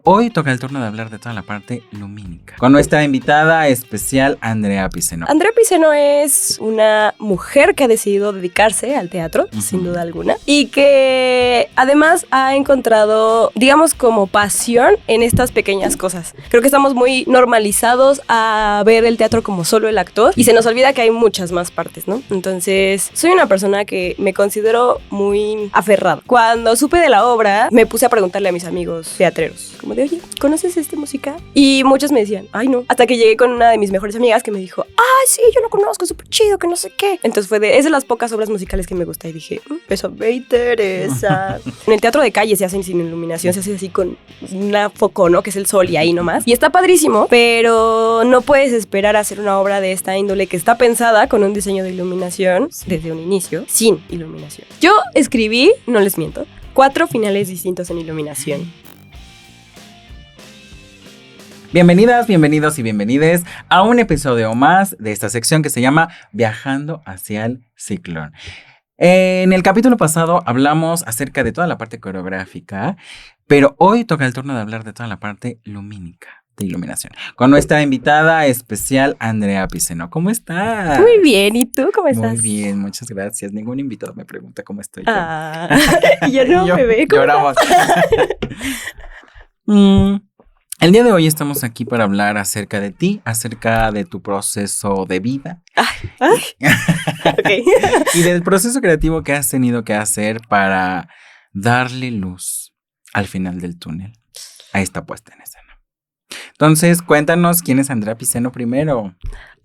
Hoy toca el turno de hablar de toda la parte lumínica con nuestra invitada especial, Andrea Piceno. Andrea Piceno es una mujer que ha decidido dedicarse al teatro, sin duda alguna, y que además ha encontrado, digamos, como pasión en estas pequeñas cosas. Creo que estamos muy normalizados a ver el teatro como solo el actor y se nos olvida que hay muchas más partes, ¿no? Entonces, soy una persona que me considero muy aferrada. Cuando supe de la obra, me puse a preguntarle a mis amigos teatreros, como de, oye, ¿conoces este musical? Y muchos me decían, ay, no. Hasta que llegué con una de mis mejores amigas que me dijo, ay, sí, yo lo conozco, súper chido, que no sé qué. Entonces es de las pocas obras musicales que me gusta. Y dije, eso me interesa. En el teatro de calle se hacen sin iluminación, se hace así con una foco, ¿no? Que es el sol y ahí nomás. Y está padrísimo, pero no puedes esperar a hacer una obra de esta índole que está pensada con un diseño de iluminación desde un inicio, sin iluminación. Yo escribí, no les miento, 4 finales distintos en iluminación. Bienvenidas, bienvenidos y bienvenides a un episodio más de esta sección que se llama Viajando hacia el Ciclón. En el capítulo pasado hablamos acerca de toda la parte coreográfica, pero hoy toca el turno de hablar de toda la parte lumínica, de iluminación, con nuestra invitada especial, Andrea Piceno. ¿Cómo estás? Muy bien, ¿y tú cómo estás? Muy bien, muchas gracias. Ningún invitado me pregunta cómo estoy. Ya no, bebé, ¿cómo lloramos. El día de hoy estamos aquí para hablar acerca de ti, acerca de tu proceso de vida. Okay. Y del proceso creativo que has tenido que hacer para darle luz al final del túnel a esta puesta en escena. Entonces, cuéntanos quién es Andrea Piceno primero.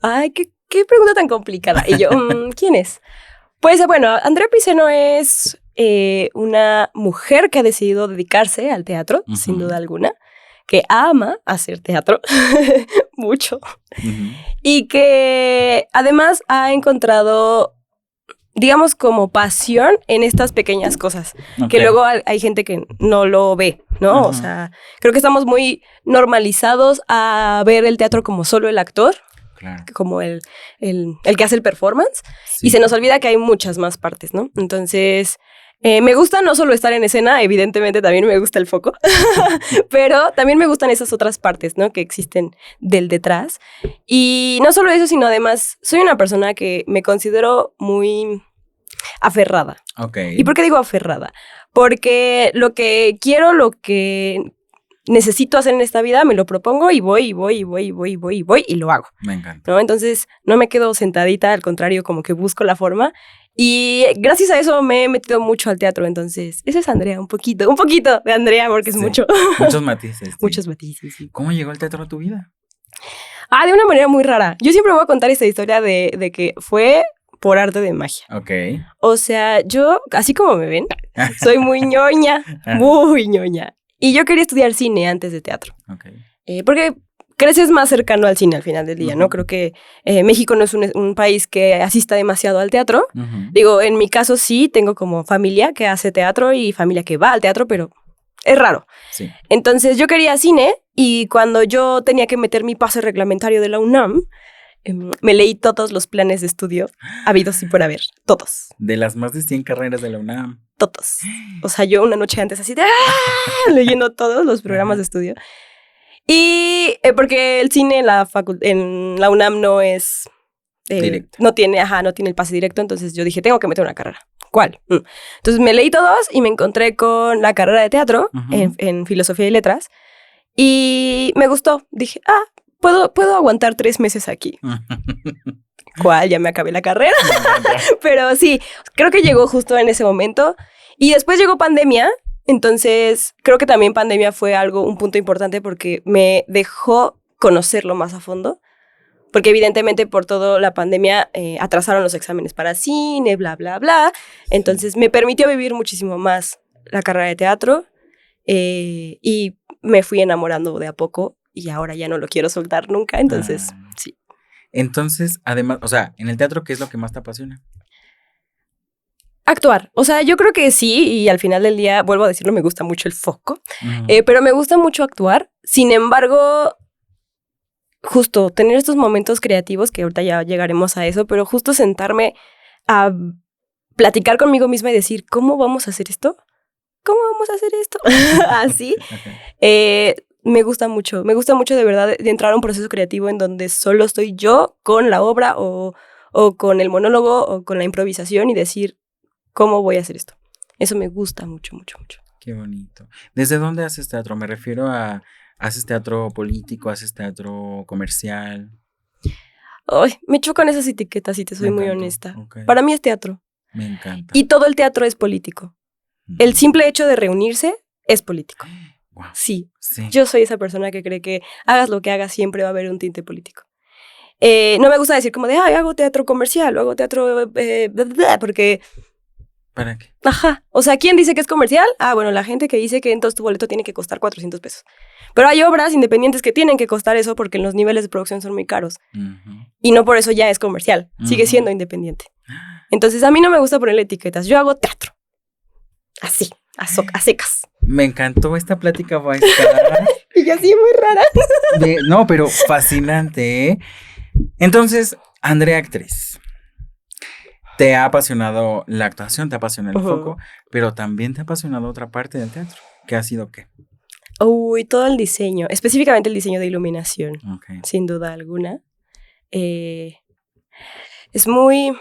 Ay, qué pregunta tan complicada. Y yo, ¿quién es? Pues bueno, Andrea Piceno es una mujer que ha decidido dedicarse al teatro, sin duda alguna, que ama hacer teatro mucho y que además ha encontrado, digamos, como pasión en estas pequeñas cosas, que luego hay gente que no lo ve, ¿no? O sea, creo que estamos muy normalizados a ver el teatro como solo el actor. Claro. Como el que hace el performance, y se nos olvida que hay muchas más partes, ¿no? Entonces, me gusta no solo estar en escena, evidentemente también me gusta el foco, pero también me gustan esas otras partes, ¿no? Que existen del detrás. Y no solo eso, sino además, soy una persona que me considero muy aferrada. Okay. ¿Y por qué digo aferrada? Porque lo que quiero, lo que necesito hacer en esta vida, me lo propongo y voy y lo hago. Me encanta. ¿No? Entonces, no me quedo sentadita, al contrario, como que busco la forma. Y gracias a eso me he metido mucho al teatro. Entonces, eso es Andrea, un poquito de Andrea, porque es mucho. Muchos matices. Sí. Muchos matices, sí. ¿Cómo llegó el teatro a tu vida? De una manera muy rara. Yo siempre voy a contar esta historia de que fue por arte de magia. Ok. O sea, yo, así como me ven, soy muy ñoña, muy ñoña. Y yo quería estudiar cine antes de teatro. Okay. Porque creces más cercano al cine al final del día, ¿no? Creo que México no es un país que asista demasiado al teatro. Digo, en mi caso sí, tengo como familia que hace teatro y familia que va al teatro, pero es raro. Sí. Entonces yo quería cine y cuando yo tenía que meter mi pase reglamentario de la UNAM, me leí todos los planes de estudio habidos y por haber, todos. De las más de 100 carreras de la UNAM. Todos. O sea, yo una noche antes así de leyendo todos los programas de estudio. Y porque el cine en la UNAM no es directo. No tiene el pase directo, entonces yo dije, tengo que meter una carrera. ¿Cuál? Entonces me leí todos y me encontré con la carrera de teatro en filosofía y letras y me gustó. Dije, puedo aguantar 3 meses aquí. ¿Cuál? Ya me acabé la carrera. Pero sí, creo que llegó justo en ese momento. Y después llegó pandemia. Entonces, creo que también pandemia fue un punto importante porque me dejó conocerlo más a fondo. Porque evidentemente por toda la pandemia atrasaron los exámenes para cine, bla, bla, bla. Entonces, me permitió vivir muchísimo más la carrera de teatro. Y me fui enamorando de a poco. Y ahora ya no lo quiero soltar nunca. Entonces, sí. Entonces, además, o sea, en el teatro, ¿qué es lo que más te apasiona? Actuar. O sea, yo creo que sí, y al final del día, vuelvo a decirlo, me gusta mucho el foco, pero me gusta mucho actuar. Sin embargo, justo tener estos momentos creativos, que ahorita ya llegaremos a eso, pero justo sentarme a platicar conmigo misma y decir, ¿cómo vamos a hacer esto? ¿cómo vamos a hacer esto? Así. Me gusta mucho de verdad de entrar a un proceso creativo en donde solo estoy yo con la obra o con el monólogo o con la improvisación y decir, ¿cómo voy a hacer esto? Eso me gusta mucho, mucho, mucho. Qué bonito. ¿Desde dónde haces teatro? Me refiero a, ¿haces teatro político? ¿Haces teatro comercial? Ay, me chocan esas etiquetas, si te soy muy honesta. Okay. Para mí es teatro. Me encanta. Y todo el teatro es político. El simple hecho de reunirse es político. Wow. Sí. Yo soy esa persona que cree que hagas lo que hagas siempre va a haber un tinte político. No me gusta decir como de, ay, hago teatro comercial o hago teatro... porque... ¿Para qué? Ajá. O sea, ¿quién dice que es comercial? Ah, bueno, la gente que dice que entonces tu boleto tiene que costar 400 pesos. Pero hay obras independientes que tienen que costar eso porque los niveles de producción son muy caros. Y no por eso ya es comercial. Sigue siendo independiente. Entonces, a mí no me gusta ponerle etiquetas. Yo hago teatro. Así, a secas. Me encantó esta plática, va a estar... Y yo así muy rara. No, pero fascinante, ¿eh? Entonces, Andrea, actriz. Te ha apasionado la actuación, te apasiona el foco, pero también te ha apasionado otra parte del teatro. ¿Qué ha sido qué? Uy, todo el diseño, específicamente el diseño de iluminación, okay. Sin duda alguna. Es muy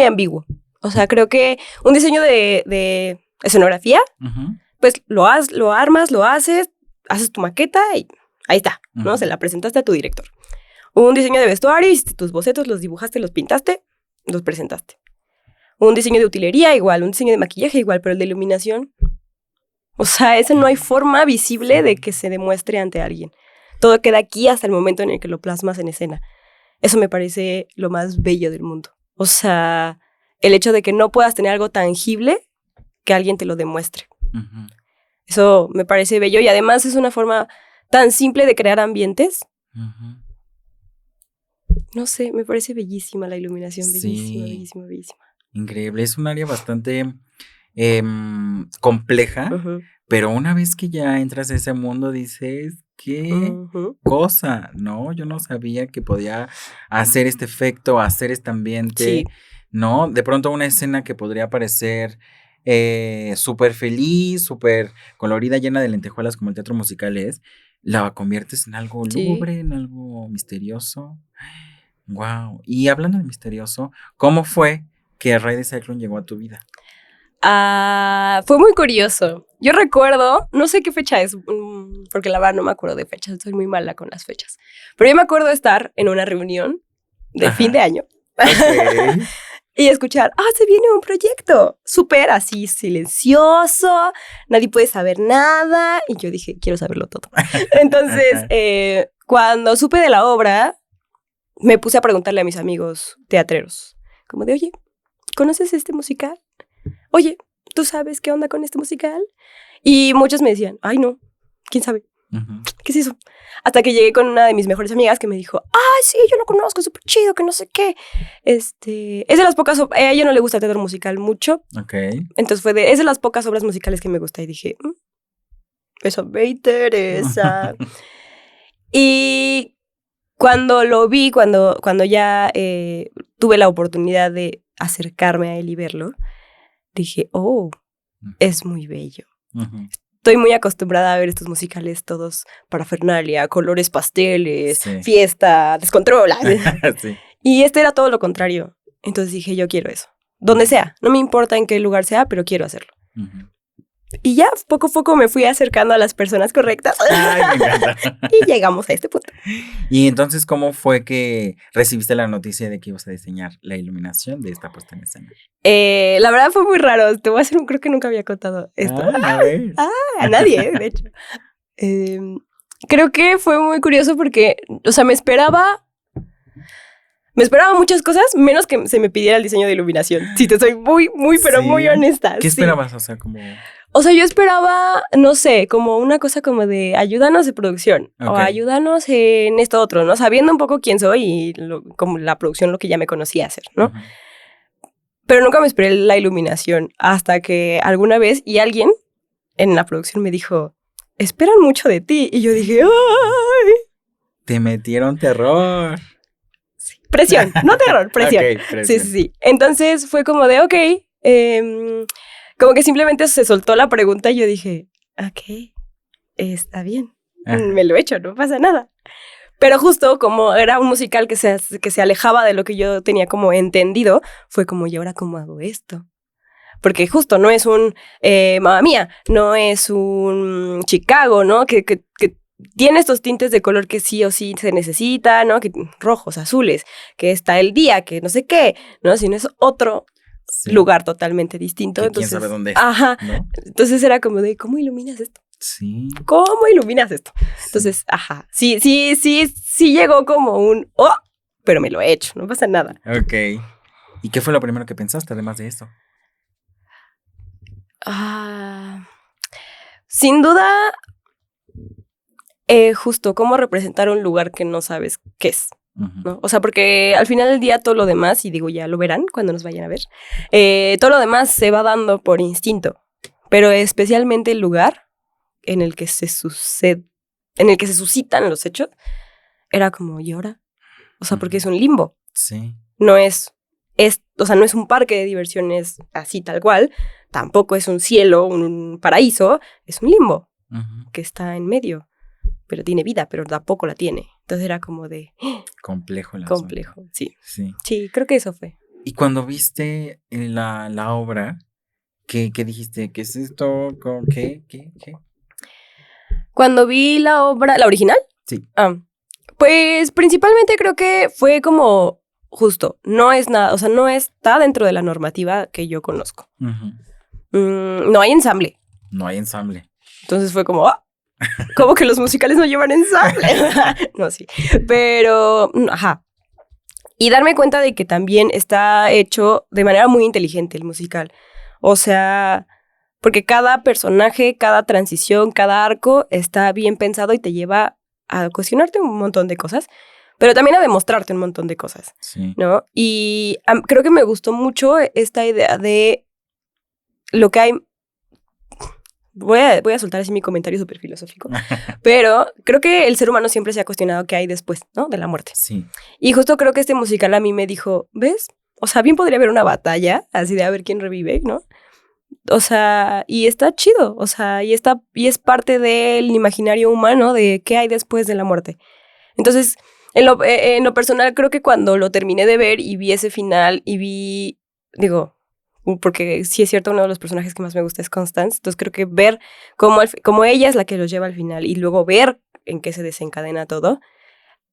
ambiguo. O sea, creo que un diseño de escenografía, pues lo armas, lo haces tu maqueta y ahí está, ¿no? Se la presentaste a tu director. Un diseño de vestuario, hiciste tus bocetos, los dibujaste, los pintaste, los presentaste. Un diseño de utilería igual, un diseño de maquillaje igual, pero el de iluminación, o sea, ese no hay forma visible de que se demuestre ante alguien. Todo queda aquí hasta el momento en el que lo plasmas en escena. Eso me parece lo más bello del mundo. O sea, el hecho de que no puedas tener algo tangible que alguien te lo demuestre. Eso me parece bello y además es una forma tan simple de crear ambientes. No sé, me parece bellísima la iluminación, bellísima, bellísima, bellísima. Increíble, es un área bastante compleja, pero una vez que ya entras a ese mundo dices, ¿qué cosa? No, yo no sabía que podía hacer este efecto, hacer este ambiente, ¿no? De pronto una escena que podría parecer súper feliz, súper colorida, llena de lentejuelas como el teatro musical es, la conviertes en algo lúgubre, en algo misterioso. Wow. Y hablando de misterioso, ¿cómo fue que Ride the Cyclone llegó a tu vida? Fue muy curioso. Yo recuerdo, no sé qué fecha es, porque la verdad no me acuerdo de fechas, soy muy mala con las fechas. Pero yo me acuerdo de estar en una reunión de fin de año. Okay. Y escuchar, se viene un proyecto súper así silencioso, nadie puede saber nada. Y yo dije, quiero saberlo todo. Entonces, cuando supe de la obra, me puse a preguntarle a mis amigos teatreros, como de, oye, ¿conoces este musical? Oye, ¿tú sabes qué onda con este musical? Y muchos me decían, ay no, ¿quién sabe? ¿Qué es eso? Hasta que llegué con una de mis mejores amigas que me dijo, sí, yo lo conozco, súper chido, que no sé qué. Es de las pocas, a ella no le gusta el teatro musical mucho. Entonces es de las pocas obras musicales que me gusta. Y dije, eso me interesa. Y cuando lo vi, cuando ya tuve la oportunidad de acercarme a él y verlo, dije, es muy bello. Estoy muy acostumbrada a ver estos musicales todos parafernalia, colores pasteles, fiesta, descontrol. Y este era todo lo contrario. Entonces dije, yo quiero eso. Donde sea, no me importa en qué lugar sea, pero quiero hacerlo. Y ya poco a poco me fui acercando a las personas correctas. Ay, me encanta. Y llegamos a este punto. Y entonces, ¿cómo fue que recibiste la noticia de que ibas a diseñar la iluminación de esta puesta en escena? La verdad fue muy raro. Te voy a hacer creo que nunca había contado esto. A ver. A nadie, de hecho. Creo que fue muy curioso porque, o sea, me esperaba muchas cosas, menos que se me pidiera el diseño de iluminación. Si te soy muy, pero muy honesta. ¿Qué esperabas? O sea, como... O sea, yo esperaba, no sé, como una cosa como de ayúdanos de producción o ayúdanos en esto otro, ¿no? Sabiendo un poco quién soy y como la producción, lo que ya me conocía hacer, ¿no? Pero nunca me esperé la iluminación hasta que alguna vez y alguien en la producción me dijo, esperan mucho de ti. Y yo dije, ¡ay! Te metieron terror. Sí. Presión, no terror, presión. Presión. Sí. Entonces fue como de, como que simplemente se soltó la pregunta y yo dije, ok, está bien, me lo he hecho, no pasa nada. Pero justo como era un musical que se alejaba de lo que yo tenía como entendido, fue como, ¿y ahora cómo hago esto? Porque justo no es un Mamma Mía, no es un Chicago, ¿no? Que tiene estos tintes de color que sí o sí se necesita, ¿no? Que rojos, azules, que está el día, que no sé qué, ¿no? Sino es otro lugar totalmente distinto. Que entonces, quién sabe dónde es, ajá. ¿no? Entonces era como de, ¿cómo iluminas esto? Sí. ¿Cómo iluminas esto? Entonces, ajá. Sí llegó como un, oh, pero me lo he hecho, no pasa nada. Ok. ¿Y qué fue lo primero que pensaste además de esto? Sin duda, justo cómo representar un lugar que no sabes qué es, ¿no? O sea, porque al final del día todo lo demás, y digo, ya lo verán cuando nos vayan a ver, todo lo demás se va dando por instinto, pero especialmente el lugar en el que se suscitan los hechos, era como, ¿y ahora? O sea, porque es un limbo. Sí. No es, o sea, no es un parque de diversiones así tal cual, tampoco es un cielo, un paraíso, es un limbo que está en medio, pero tiene vida, pero tampoco la tiene. Entonces era como de... Complejo el complejo, asunto. sí. Sí. Sí, creo que eso fue. Y cuando viste la obra, ¿qué dijiste? ¿Qué es esto? ¿Qué? Cuando vi la obra, ¿la original? Sí. Pues principalmente creo que fue como justo, no es nada, o sea, no está dentro de la normativa que yo conozco. No hay ensamble. No hay ensamble. Entonces fue como, ¿cómo que los musicales no llevan ensamble? No, sí. Pero, ajá. Y darme cuenta de que también está hecho de manera muy inteligente el musical. O sea, porque cada personaje, cada transición, cada arco está bien pensado y te lleva a cuestionarte un montón de cosas, pero también a demostrarte un montón de cosas, sí. ¿no? Y creo que me gustó mucho esta idea de lo que hay... Voy a soltar así mi comentario súper filosófico, pero creo que el ser humano siempre se ha cuestionado qué hay después, ¿no? De la muerte. Sí. Y justo creo que este musical a mí me dijo, ¿ves? O sea, bien podría haber una batalla, así de a ver quién revive, ¿no? O sea, y está chido, o sea, y es parte del imaginario humano de qué hay después de la muerte. Entonces, en lo personal, creo que cuando lo terminé de ver y vi ese final y vi, digo, porque sí es cierto, uno de los personajes que más me gusta es Constance, entonces creo que ver cómo ella es la que los lleva al final y luego ver en qué se desencadena todo,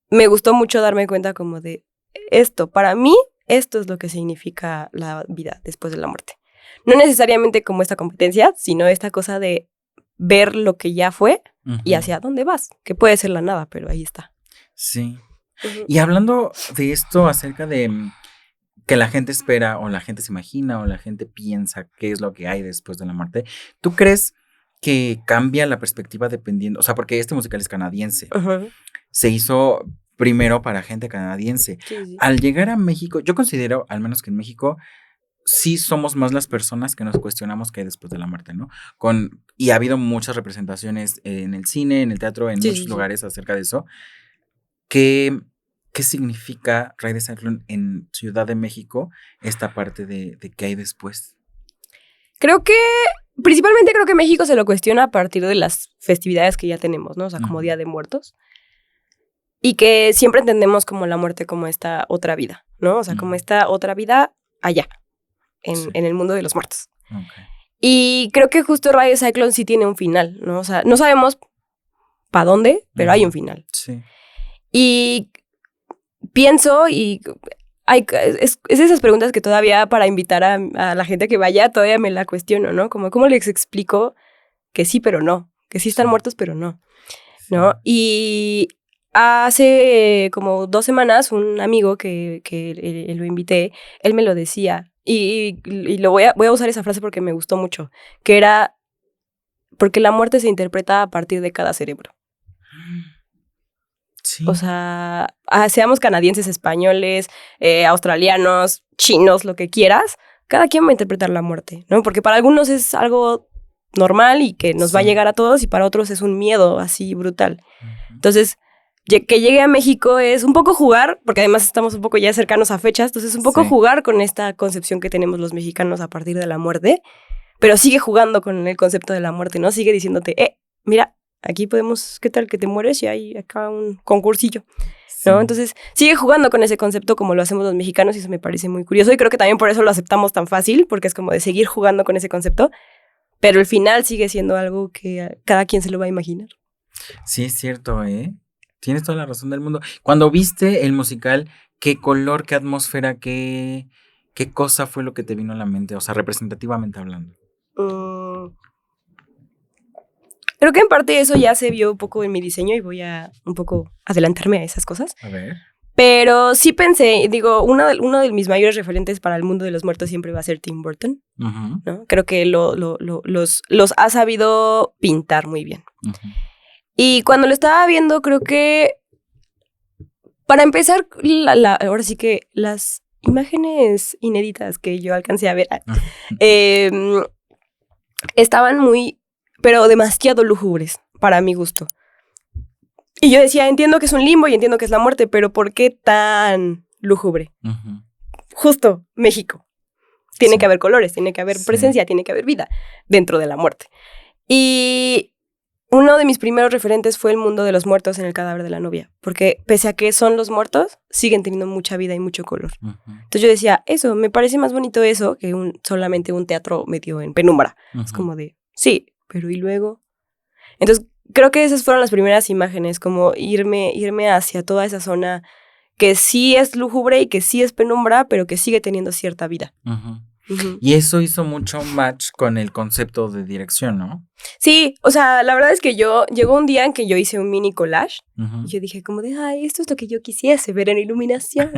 me gustó mucho darme cuenta como de esto, para mí, esto es lo que significa la vida después de la muerte. No necesariamente como esta competencia, sino esta cosa de ver lo que ya fue y hacia dónde vas, que puede ser la nada, pero ahí está. Sí. Y hablando de esto acerca de que la gente espera o la gente se imagina o la gente piensa qué es lo que hay después de la muerte, ¿tú crees que cambia la perspectiva dependiendo? O sea, porque este musical es canadiense. Se hizo primero para gente canadiense. Sí. Al llegar a México, yo considero, al menos que en México, sí somos más las personas que nos cuestionamos qué hay después de la muerte, ¿no? Y ha habido muchas representaciones en el cine, en el teatro, en muchos lugares acerca de eso. ¿Qué significa Ride the Cyclone en Ciudad de México, esta parte de qué hay después? Principalmente creo que México se lo cuestiona a partir de las festividades que ya tenemos, ¿no? O sea, como Día de Muertos. Y que siempre entendemos como la muerte como esta otra vida, ¿no? O sea, como esta otra vida allá, en el mundo de los muertos. Okay. Y creo que justo Ride the Cyclone sí tiene un final, ¿no? O sea, no sabemos para dónde, pero hay un final. Sí. Y pienso y es esas preguntas que todavía para invitar a la gente que vaya todavía me la cuestiono, ¿no? Como, ¿cómo les explico que sí, pero no? Que sí están muertos, pero no, ¿no? Y hace como 2 semanas un amigo que lo invité, él me lo decía y lo voy a usar esa frase porque me gustó mucho, que era porque la muerte se interpreta a partir de cada cerebro. Sí. O sea, seamos canadienses, españoles, australianos, chinos, lo que quieras, cada quien va a interpretar la muerte, ¿no? Porque para algunos es algo normal y que nos va a llegar a todos y para otros es un miedo así brutal. Entonces, que llegue a México es un poco jugar, porque además estamos un poco ya cercanos a fechas, entonces un poco jugar con esta concepción que tenemos los mexicanos a partir de la muerte, pero sigue jugando con el concepto de la muerte, ¿no? Sigue diciéndote, mira, aquí podemos, ¿qué tal que te mueres? Y hay acá un concursillo, ¿no? Entonces, sigue jugando con ese concepto como lo hacemos los mexicanos y eso me parece muy curioso y creo que también por eso lo aceptamos tan fácil, porque es como de seguir jugando con ese concepto, pero el final sigue siendo algo que cada quien se lo va a imaginar. Sí, es cierto, ¿eh? Tienes toda la razón del mundo. Cuando viste el musical, ¿qué color, qué atmósfera, qué cosa fue lo que te vino a la mente? O sea, representativamente hablando. Creo que en parte eso ya se vio un poco en mi diseño y voy a un poco adelantarme a esas cosas. A ver. Pero sí pensé, digo, uno de mis mayores referentes para el mundo de los muertos siempre va a ser Tim Burton, ¿no? Creo que los ha sabido pintar muy bien. Y cuando lo estaba viendo, creo que para empezar, ahora sí que las imágenes inéditas que yo alcancé a ver estaban muy, pero demasiado lúgubres para mi gusto. Y yo decía, entiendo que es un limbo y entiendo que es la muerte, pero ¿por qué tan lúgubre? Justo, México. Tiene que haber colores, tiene que haber presencia, tiene que haber vida dentro de la muerte. Y uno de mis primeros referentes fue el mundo de los muertos en El cadáver de la novia, porque pese a que son los muertos, siguen teniendo mucha vida y mucho color. Entonces yo decía, eso, me parece más bonito eso que solamente un teatro medio en penumbra. Es como de, sí, pero ¿y luego? Entonces creo que esas fueron las primeras imágenes, como irme hacia toda esa zona que sí es lúgubre y que sí es penumbra, pero que sigue teniendo cierta vida. Y eso hizo mucho match con el concepto de dirección, ¿no? Sí, o sea, la verdad es que llegó un día en que yo hice un mini collage y yo dije como de, ay, esto es lo que yo quisiese ver en iluminación.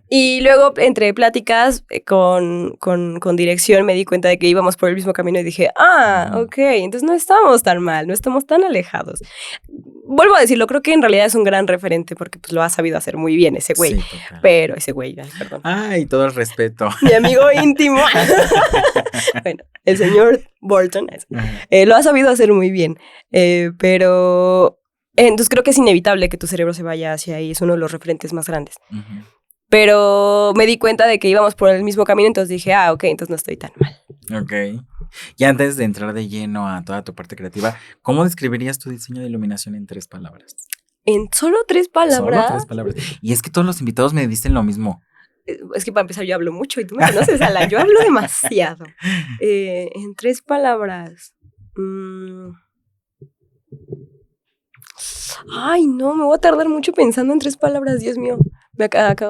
Y luego, entre pláticas con dirección, me di cuenta de que íbamos por el mismo camino y dije, ok, entonces no estamos tan mal, no estamos tan alejados. Vuelvo a decirlo, creo que en realidad es un gran referente porque pues, lo ha sabido hacer muy bien ese güey. Sí, pero ese güey, perdón. Ay, todo el respeto. Mi amigo íntimo. Bueno, el señor Burton lo ha sabido hacer muy bien. Pero entonces creo que es inevitable que tu cerebro se vaya hacia ahí. Es uno de los referentes más grandes. Pero me di cuenta de que íbamos por el mismo camino, entonces dije, ok, entonces no estoy tan mal. Ok. Y antes de entrar de lleno a toda tu parte creativa, ¿cómo describirías tu diseño de iluminación en 3 palabras? ¿En solo 3 palabras? Solo 3 palabras. Y es que todos los invitados me dicen lo mismo. Es que para empezar yo hablo mucho y tú me conoces, Alan, yo hablo demasiado. En 3 palabras. Ay, no, me voy a tardar mucho pensando en 3 palabras, Dios mío.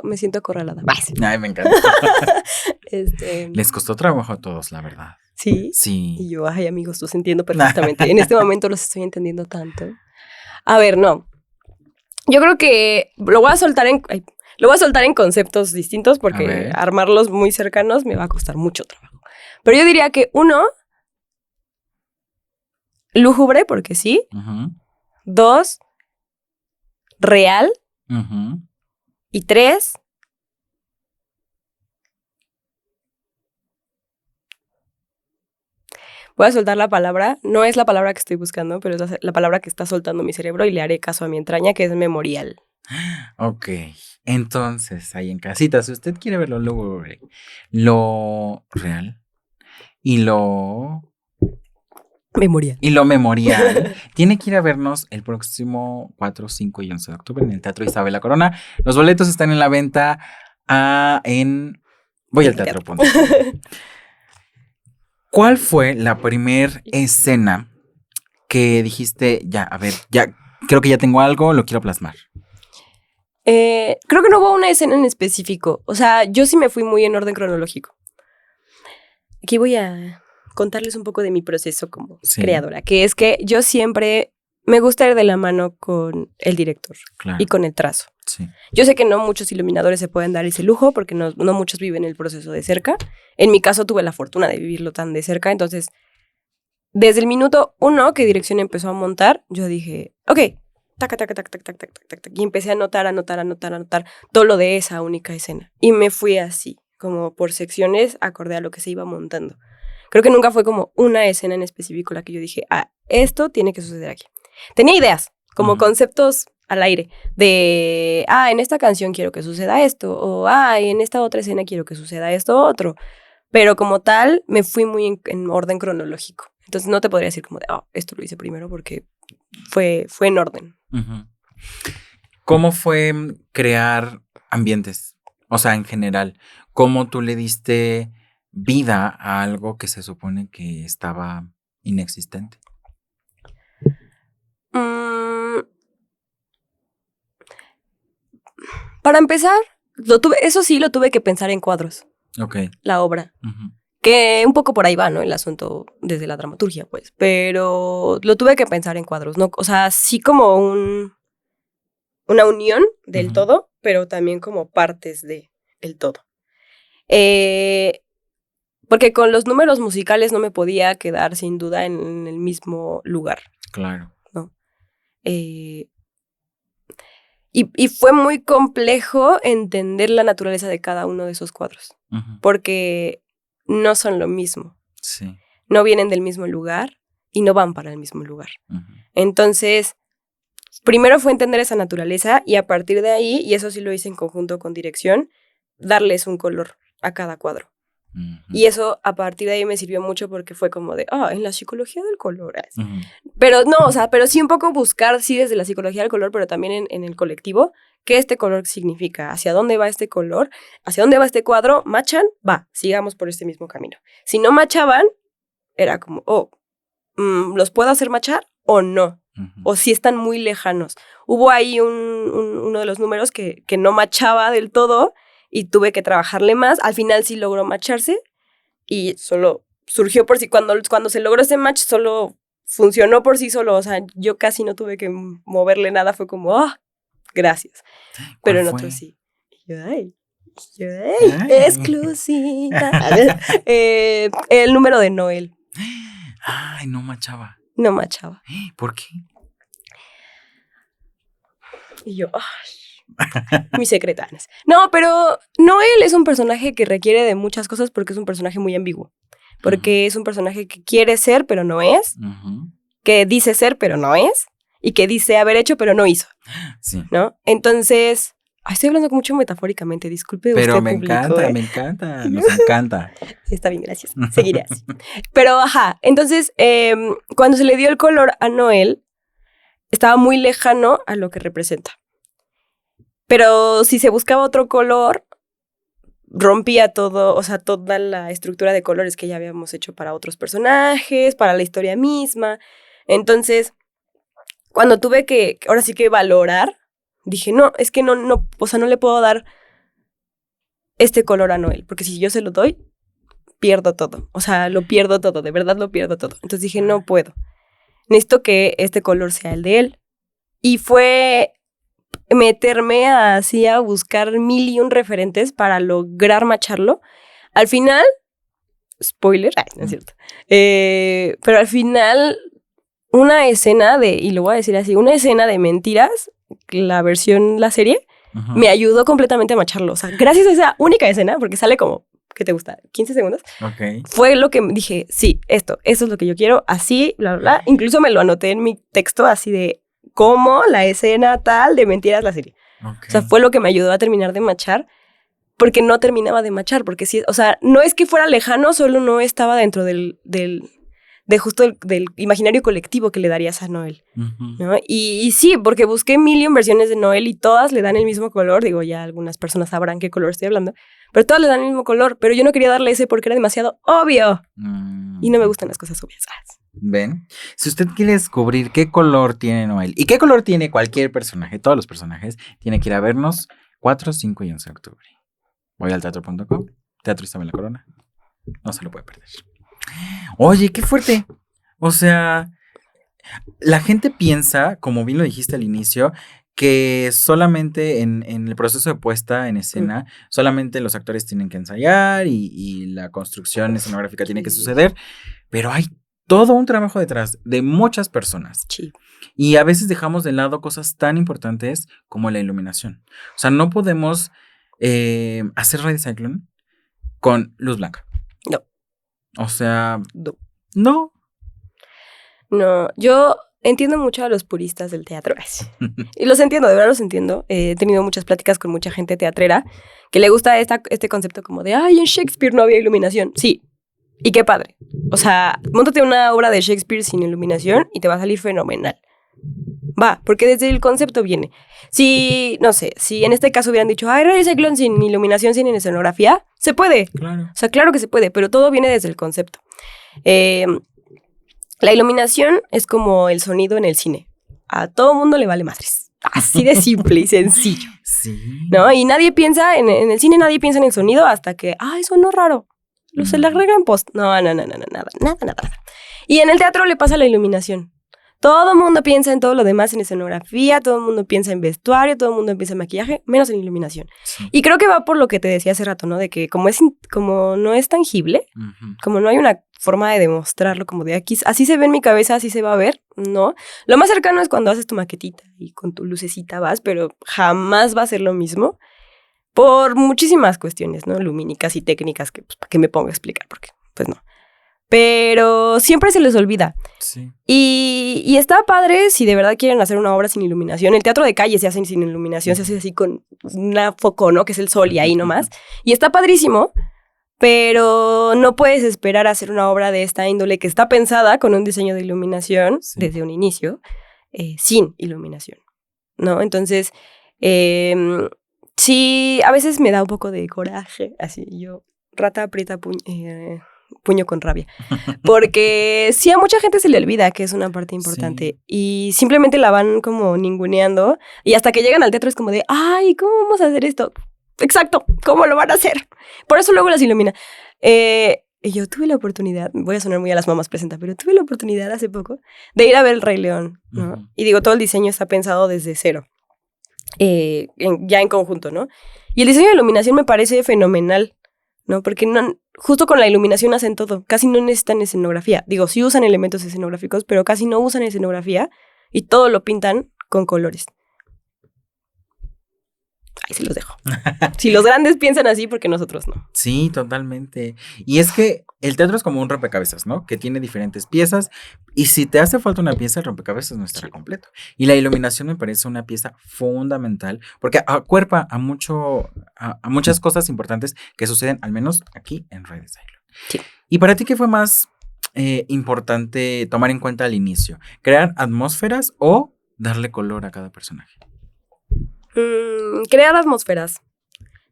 Me siento acorralada. Ay, me encanta. Les costó trabajo a todos, la verdad. ¿Sí? Sí. Y yo, ay, amigos, los entiendo perfectamente. En este momento los estoy entendiendo tanto. A ver, no. Yo creo que lo voy a soltar en conceptos distintos porque armarlos muy cercanos me va a costar mucho trabajo. Pero yo diría que 1, lúgubre, porque sí. 2, real. Y 3, voy a soltar la palabra, no es la palabra que estoy buscando, pero es la palabra que está soltando mi cerebro y le haré caso a mi entraña, que es memorial. Ok, entonces, ahí en casita, si usted quiere ver lo lúgubre, lo real y lo memorial, tiene que ir a vernos el próximo 4, 5 y 11 de octubre en el Teatro Isabel La Corona. Los boletos están en la venta Voy al Teatro. ¿Cuál fue la primer escena que dijiste, ya, a ver, ya creo que ya tengo algo, lo quiero plasmar? Creo que no hubo una escena en específico. O sea, yo sí me fui muy en orden cronológico. Aquí voy a contarles un poco de mi proceso como creadora, que es que yo siempre me gusta ir de la mano con el director y con el trazo. Sí. Yo sé que no muchos iluminadores se pueden dar ese lujo porque no muchos viven el proceso de cerca. En mi caso tuve la fortuna de vivirlo tan de cerca, entonces desde el minuto 1 que dirección empezó a montar, yo dije, ok, tac, tac, tac, tac, tac, tac, tac, tac, y empecé a anotar todo lo de esa única escena. Y me fui así, como por secciones, acorde a lo que se iba montando. Creo que nunca fue como una escena en específico la que yo dije, esto tiene que suceder aquí. Tenía ideas, como conceptos al aire, de, en esta canción quiero que suceda esto, o, en esta otra escena quiero que suceda esto otro. Pero como tal, me fui muy en orden cronológico. Entonces no te podría decir como de, esto lo hice primero porque fue en orden. Uh-huh. ¿Cómo fue crear ambientes? O sea, en general, ¿cómo tú le diste vida a algo que se supone que estaba inexistente? Para empezar, eso sí lo tuve que pensar en cuadros. Ok. La obra. Uh-huh. Que un poco por ahí va, ¿no? El asunto desde la dramaturgia, pues. Pero lo tuve que pensar en cuadros, ¿no? O sea, sí como una unión del Uh-huh. todo, pero también como partes del todo. Porque con los números musicales no me podía quedar sin duda en el mismo lugar. Claro. ¿No? Y fue muy complejo entender la naturaleza de cada uno de esos cuadros. Uh-huh. Porque no son lo mismo. Sí. No vienen del mismo lugar y no van para el mismo lugar. Uh-huh. Entonces, primero fue entender esa naturaleza y a partir de ahí, y eso sí lo hice en conjunto con dirección, darles un color a cada cuadro. Uh-huh. Y eso a partir de ahí me sirvió mucho porque fue como de, en la psicología del color. Uh-huh. Pero no, o sea, pero sí un poco buscar, sí, desde la psicología del color, pero también en el colectivo, qué este color significa, hacia dónde va este color, hacia dónde va este cuadro, machan, va, sigamos por este mismo camino. Si no machaban, era como, ¿los puedo hacer machar o no? Uh-huh. O si están muy lejanos. Hubo ahí uno de los números que no machaba del todo y tuve que trabajarle más. Al final sí logró macharse y solo surgió por sí. Cuando se logró ese match, solo funcionó por sí solo. O sea, yo casi no tuve que moverle nada. Fue como, gracias. Pero en otros sí. Y yo, ay, exclusiva. El número de Noel. Ay, no machaba. No machaba. ¿Por qué? Y yo, mis secretanas. No, pero Noel es un personaje que requiere de muchas cosas porque es un personaje muy ambiguo. Porque es un personaje que quiere ser, pero no es. Uh-huh. Que dice ser, pero no es. Y que dice haber hecho, pero no hizo. Sí. ¿No? Entonces, estoy hablando mucho metafóricamente, disculpe pero usted, me público, encanta, nos encanta. Sí, está bien, gracias. Seguiré así. Pero, entonces, cuando se le dio el color a Noel, estaba muy lejano a lo que representa. Pero si se buscaba otro color, rompía todo, o sea, toda la estructura de colores que ya habíamos hecho para otros personajes, para la historia misma. Entonces, cuando tuve que, ahora sí que valorar, dije, no, es que no, o sea, no le puedo dar este color a Noel, porque si yo se lo doy, pierdo todo. O sea, lo pierdo todo, de verdad lo pierdo todo. Entonces dije, no puedo. Necesito que este color sea el de él. Y fue meterme así a buscar 1001 referentes para lograr macharlo. Al final, spoiler, no es cierto, pero al final una escena y lo voy a decir así, una escena de mentiras, la serie, uh-huh, me ayudó completamente a macharlo. O sea, gracias a esa única escena, porque sale como, ¿qué te gusta? 15 segundos. Okay. Fue lo que dije, sí, eso es lo que yo quiero, así, bla, bla, bla. Incluso me lo anoté en mi texto así de cómo la escena tal de mentiras la serie. Okay. O sea, fue lo que me ayudó a terminar de machar, porque no terminaba de machar, porque sí, o sea, no es que fuera lejano, solo no estaba dentro del imaginario colectivo que le darías a Noel, uh-huh, ¿no? Y sí, porque busqué 1001 versiones de Noel y todas le dan el mismo color, digo, ya algunas personas sabrán qué color estoy hablando, pero todas le dan el mismo color, pero yo no quería darle ese porque era demasiado obvio, y no me gustan las cosas obvias. ¿Ven? Si usted quiere descubrir qué color tiene Noel y qué color tiene cualquier personaje, todos los personajes, tiene que ir a vernos 4, 5 y 11 de octubre. Voy al teatro.com, Teatro Isabel La Corona, no se lo puede perder. Oye, qué fuerte. O sea, la gente piensa, como bien lo dijiste al inicio, que solamente en el proceso de puesta en escena, solamente los actores tienen que ensayar y la construcción escenográfica tiene que suceder, pero hay todo un trabajo detrás de muchas personas. Sí. Y a veces dejamos de lado cosas tan importantes como la iluminación. O sea, no podemos hacer Ray Cyclone con luz blanca. No. O sea, no. No. No, yo entiendo mucho a los puristas del teatro. Y los entiendo, de verdad los entiendo. He tenido muchas pláticas con mucha gente teatrera que le gusta este concepto como de, ay, en Shakespeare no había iluminación. Sí, y qué padre. O sea, móntate una obra de Shakespeare sin iluminación y te va a salir fenomenal. Va, porque desde el concepto viene. Si, no sé, si en este caso hubieran dicho, ay, Rey Cyclone sin iluminación, sin escenografía, se puede. Claro. O sea, claro que se puede, pero todo viene desde el concepto. La iluminación es como el sonido en el cine. A todo mundo le vale madres. Así de simple y sencillo. Sí. ¿No? Y nadie piensa, en el cine nadie piensa en el sonido hasta que, ay, sonó raro. Se le agrega en post. No, nada. Y en el teatro le pasa la iluminación. Todo el mundo piensa en todo lo demás, en escenografía, todo el mundo piensa en vestuario, todo el mundo piensa en maquillaje, menos en iluminación. Sí. Y creo que va por lo que te decía hace rato, ¿no? De que como no es tangible, como no hay una forma de demostrarlo, como de aquí, así se ve en mi cabeza, así se va a ver, ¿no? Lo más cercano es cuando haces tu maquetita y con tu lucecita vas, pero jamás va a ser lo mismo por muchísimas cuestiones, ¿no? Lumínicas y técnicas que, pues, para que me ponga a explicar, porque, pues no. Pero siempre se les olvida. Sí. Y está padre si de verdad quieren hacer una obra sin iluminación. El teatro de calle se hace sin iluminación, se hace así con una foco, ¿no? Que es el sol y ahí nomás. Y está padrísimo, pero no puedes esperar a hacer una obra de esta índole que está pensada con un diseño de iluminación desde un inicio, sin iluminación, ¿no? Entonces, sí, a veces me da un poco de coraje, así yo, rata aprieta puño con rabia, porque sí a mucha gente se le olvida que es una parte importante y simplemente la van como ninguneando y hasta que llegan al teatro es como de, ay, ¿cómo vamos a hacer esto? Exacto, ¿cómo lo van a hacer? Por eso luego las ilumina. Y yo tuve la oportunidad, voy a sonar muy a las mamás presenta, pero tuve la oportunidad hace poco de ir a ver El Rey León, ¿no? Y digo, todo el diseño está pensado desde cero, ya en conjunto, ¿no? Y el diseño de iluminación me parece fenomenal, ¿no? Porque justo con la iluminación hacen todo. Casi no necesitan escenografía. Digo, sí usan elementos escenográficos, pero casi no usan escenografía y todo lo pintan con colores. Ahí se los dejo. Si los grandes piensan así, porque nosotros no. Sí, totalmente. Y es que el teatro es como un rompecabezas, ¿no? Que tiene diferentes piezas y si te hace falta una pieza, el rompecabezas no estará completo. Y la iluminación me parece una pieza fundamental porque acuerpa a muchas cosas importantes que suceden, al menos aquí en Rey Cyclone. Sí. ¿Y para ti qué fue más importante tomar en cuenta al inicio? ¿Crear atmósferas o darle color a cada personaje? Crear atmósferas.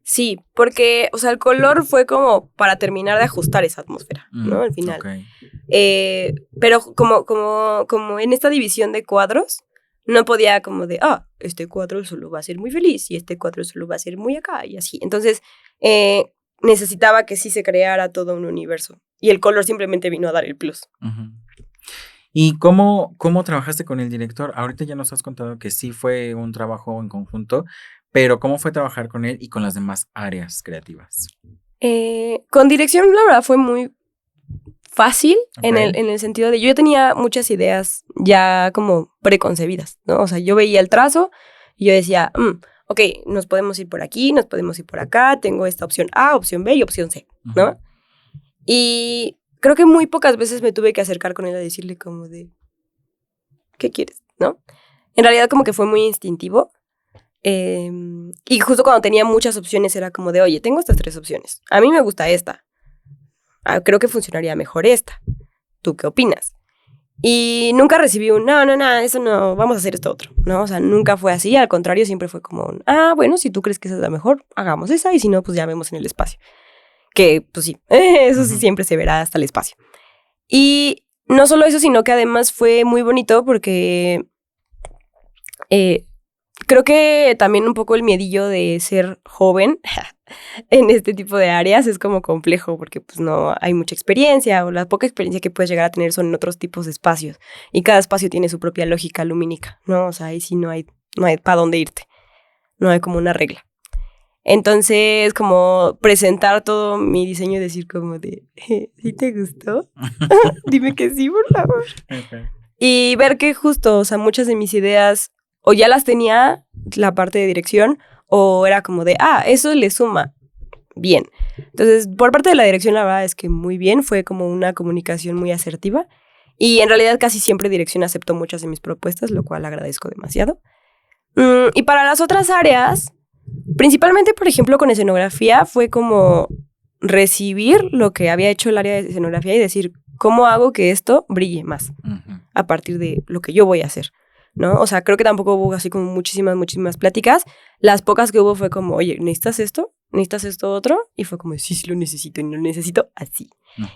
Sí, porque, o sea, el color fue como para terminar de ajustar esa atmósfera, ¿no? Al final. Okay. Pero como en esta división de cuadros, no podía como de, este cuadro solo va a ser muy feliz y este cuadro solo va a ser muy acá y así. Entonces, necesitaba que sí se creara todo un universo. Y el color simplemente vino a dar el plus. ¿Y cómo trabajaste con el director? Ahorita ya nos has contado que sí fue un trabajo en conjunto, pero ¿cómo fue trabajar con él y con las demás áreas creativas? Con dirección, la verdad, fue muy fácil, Okay. en el sentido de yo tenía muchas ideas ya como preconcebidas, ¿no? O sea, yo veía el trazo y yo decía, ok, nos podemos ir por aquí, nos podemos ir por acá, tengo esta opción A, opción B y opción C, ¿no? Y creo que muy pocas veces me tuve que acercar con él a decirle como de, ¿qué quieres? ¿No? En realidad como que fue muy instintivo. Y justo cuando tenía muchas opciones era como de, oye, tengo estas 3 opciones. A mí me gusta esta. Creo que funcionaría mejor esta. ¿Tú qué opinas? Y nunca recibí un, no, eso no, vamos a hacer esto otro, ¿no? O sea, nunca fue así. Al contrario, siempre fue como un, bueno, si tú crees que esa es la mejor, hagamos esa y si no, pues ya vemos en el espacio. Que, pues sí, eso sí siempre se verá hasta el espacio. Y no solo eso, sino que además fue muy bonito porque creo que también un poco el miedillo de ser joven en este tipo de áreas es como complejo porque pues no hay mucha experiencia o la poca experiencia que puedes llegar a tener son en otros tipos de espacios y cada espacio tiene su propia lógica lumínica, ¿no? O sea, ahí sí no hay para dónde irte, no hay como una regla. Entonces, como presentar todo mi diseño y decir como de, ¿sí te gustó? Dime que sí, por favor. Okay. Y ver que justo, o sea, muchas de mis ideas o ya las tenía la parte de dirección o era como de, eso le suma bien. Entonces, por parte de la dirección, la verdad es que muy bien, fue como una comunicación muy asertiva Y en realidad casi siempre dirección aceptó muchas de mis propuestas, lo cual agradezco demasiado. Y para las otras áreas, principalmente, por ejemplo, con escenografía, fue como recibir lo que había hecho el área de escenografía y decir, ¿cómo hago que esto brille más a partir de lo que yo voy a hacer? ¿No? O sea, creo que tampoco hubo así como muchísimas pláticas. Las pocas que hubo fue como, oye, ¿necesitas esto? ¿Necesitas esto otro? Y fue como, sí lo necesito y no lo necesito así.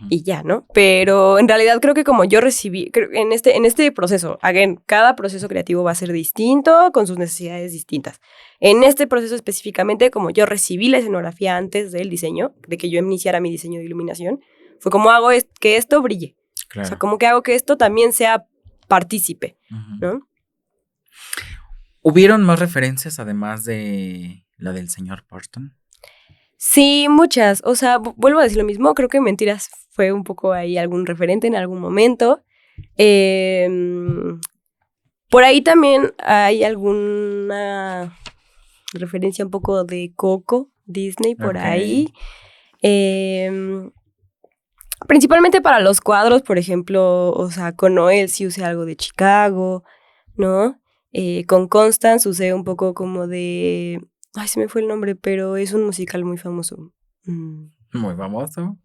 Y ya, ¿no? Pero en realidad creo que como yo recibí, en este proceso, again, cada proceso creativo va a ser distinto, con sus necesidades distintas. En este proceso específicamente, como yo recibí la escenografía antes del diseño, de que yo iniciara mi diseño de iluminación, fue como hago que esto brille. Claro. O sea, como que hago que esto también sea partícipe, ¿no? ¿Hubieron más referencias además de la del señor Burton? Sí, muchas. O sea, vuelvo a decir lo mismo. Creo que Mentiras fue un poco ahí algún referente en algún momento. Por ahí también hay alguna referencia un poco de Coco, Disney, por ahí. Principalmente para los cuadros, por ejemplo, o sea, con Noel sí usé algo de Chicago, ¿no? Con Constance usé un poco como de... Ay, se me fue el nombre, pero es un musical muy famoso. ¿Muy famoso?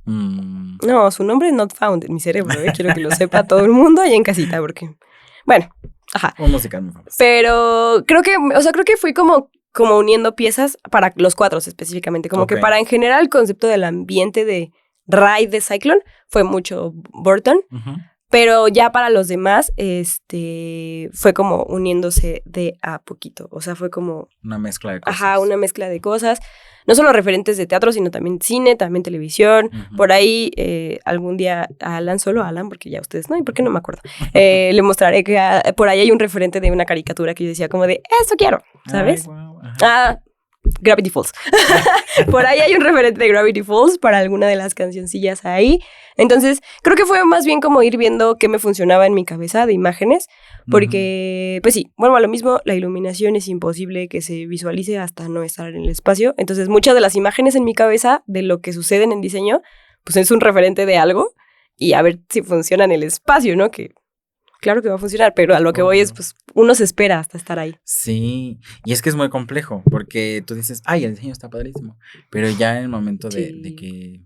No, su nombre es not found en mi cerebro, quiero que lo sepa todo el mundo allá en casita, porque... Bueno, ajá. Un musical muy famoso. Pero creo que fui como uniendo piezas para los cuadros específicamente, como que para en general el concepto del ambiente de Ride de Cyclone fue mucho Burton. Pero ya para los demás, fue como uniéndose de a poquito. O sea, fue como... Una mezcla de cosas. Ajá, una mezcla de cosas. No solo referentes de teatro, sino también cine, también televisión. Por ahí, algún día a Alan, solo a Alan, porque ya ustedes no, ¿y por qué no me acuerdo? Le mostraré que por ahí hay un referente de una caricatura que yo decía como de, esto quiero, ¿sabes? Ay, wow. Gravity Falls. Por ahí hay un referente de Gravity Falls para alguna de las cancioncillas ahí. Entonces, creo que fue más bien como ir viendo qué me funcionaba en mi cabeza de imágenes, porque, pues sí, vuelvo a lo mismo, la iluminación es imposible que se visualice hasta no estar en el espacio. Entonces, muchas de las imágenes en mi cabeza de lo que sucede en el diseño, pues es un referente de algo y a ver si funciona en el espacio, ¿no? Que claro que va a funcionar, pero a lo que voy es, pues, uno se espera hasta estar ahí. Sí, y es que es muy complejo, porque tú dices, ay, el diseño está padrísimo, pero ya en el momento de que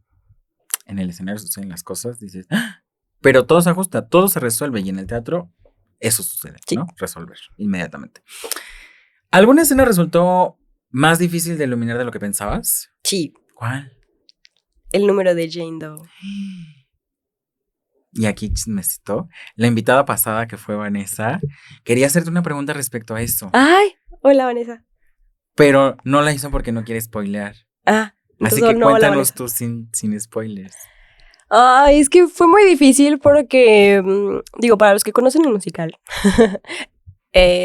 en el escenario suceden las cosas, dices, ¡ah! Pero todo se ajusta, todo se resuelve, y en el teatro eso sucede, ¿no? Resolver inmediatamente. ¿Alguna escena resultó más difícil de iluminar de lo que pensabas? Sí. ¿Cuál? El número de Jane Doe. Y aquí me citó la invitada pasada, que fue Vanessa. Quería hacerte una pregunta respecto a eso. Ay, hola Vanessa. Pero no la hizo porque no quiere spoilear. Así que no, cuéntanos tú sin spoilers. Ay, es que fue muy difícil porque, digo, para los que conocen el musical,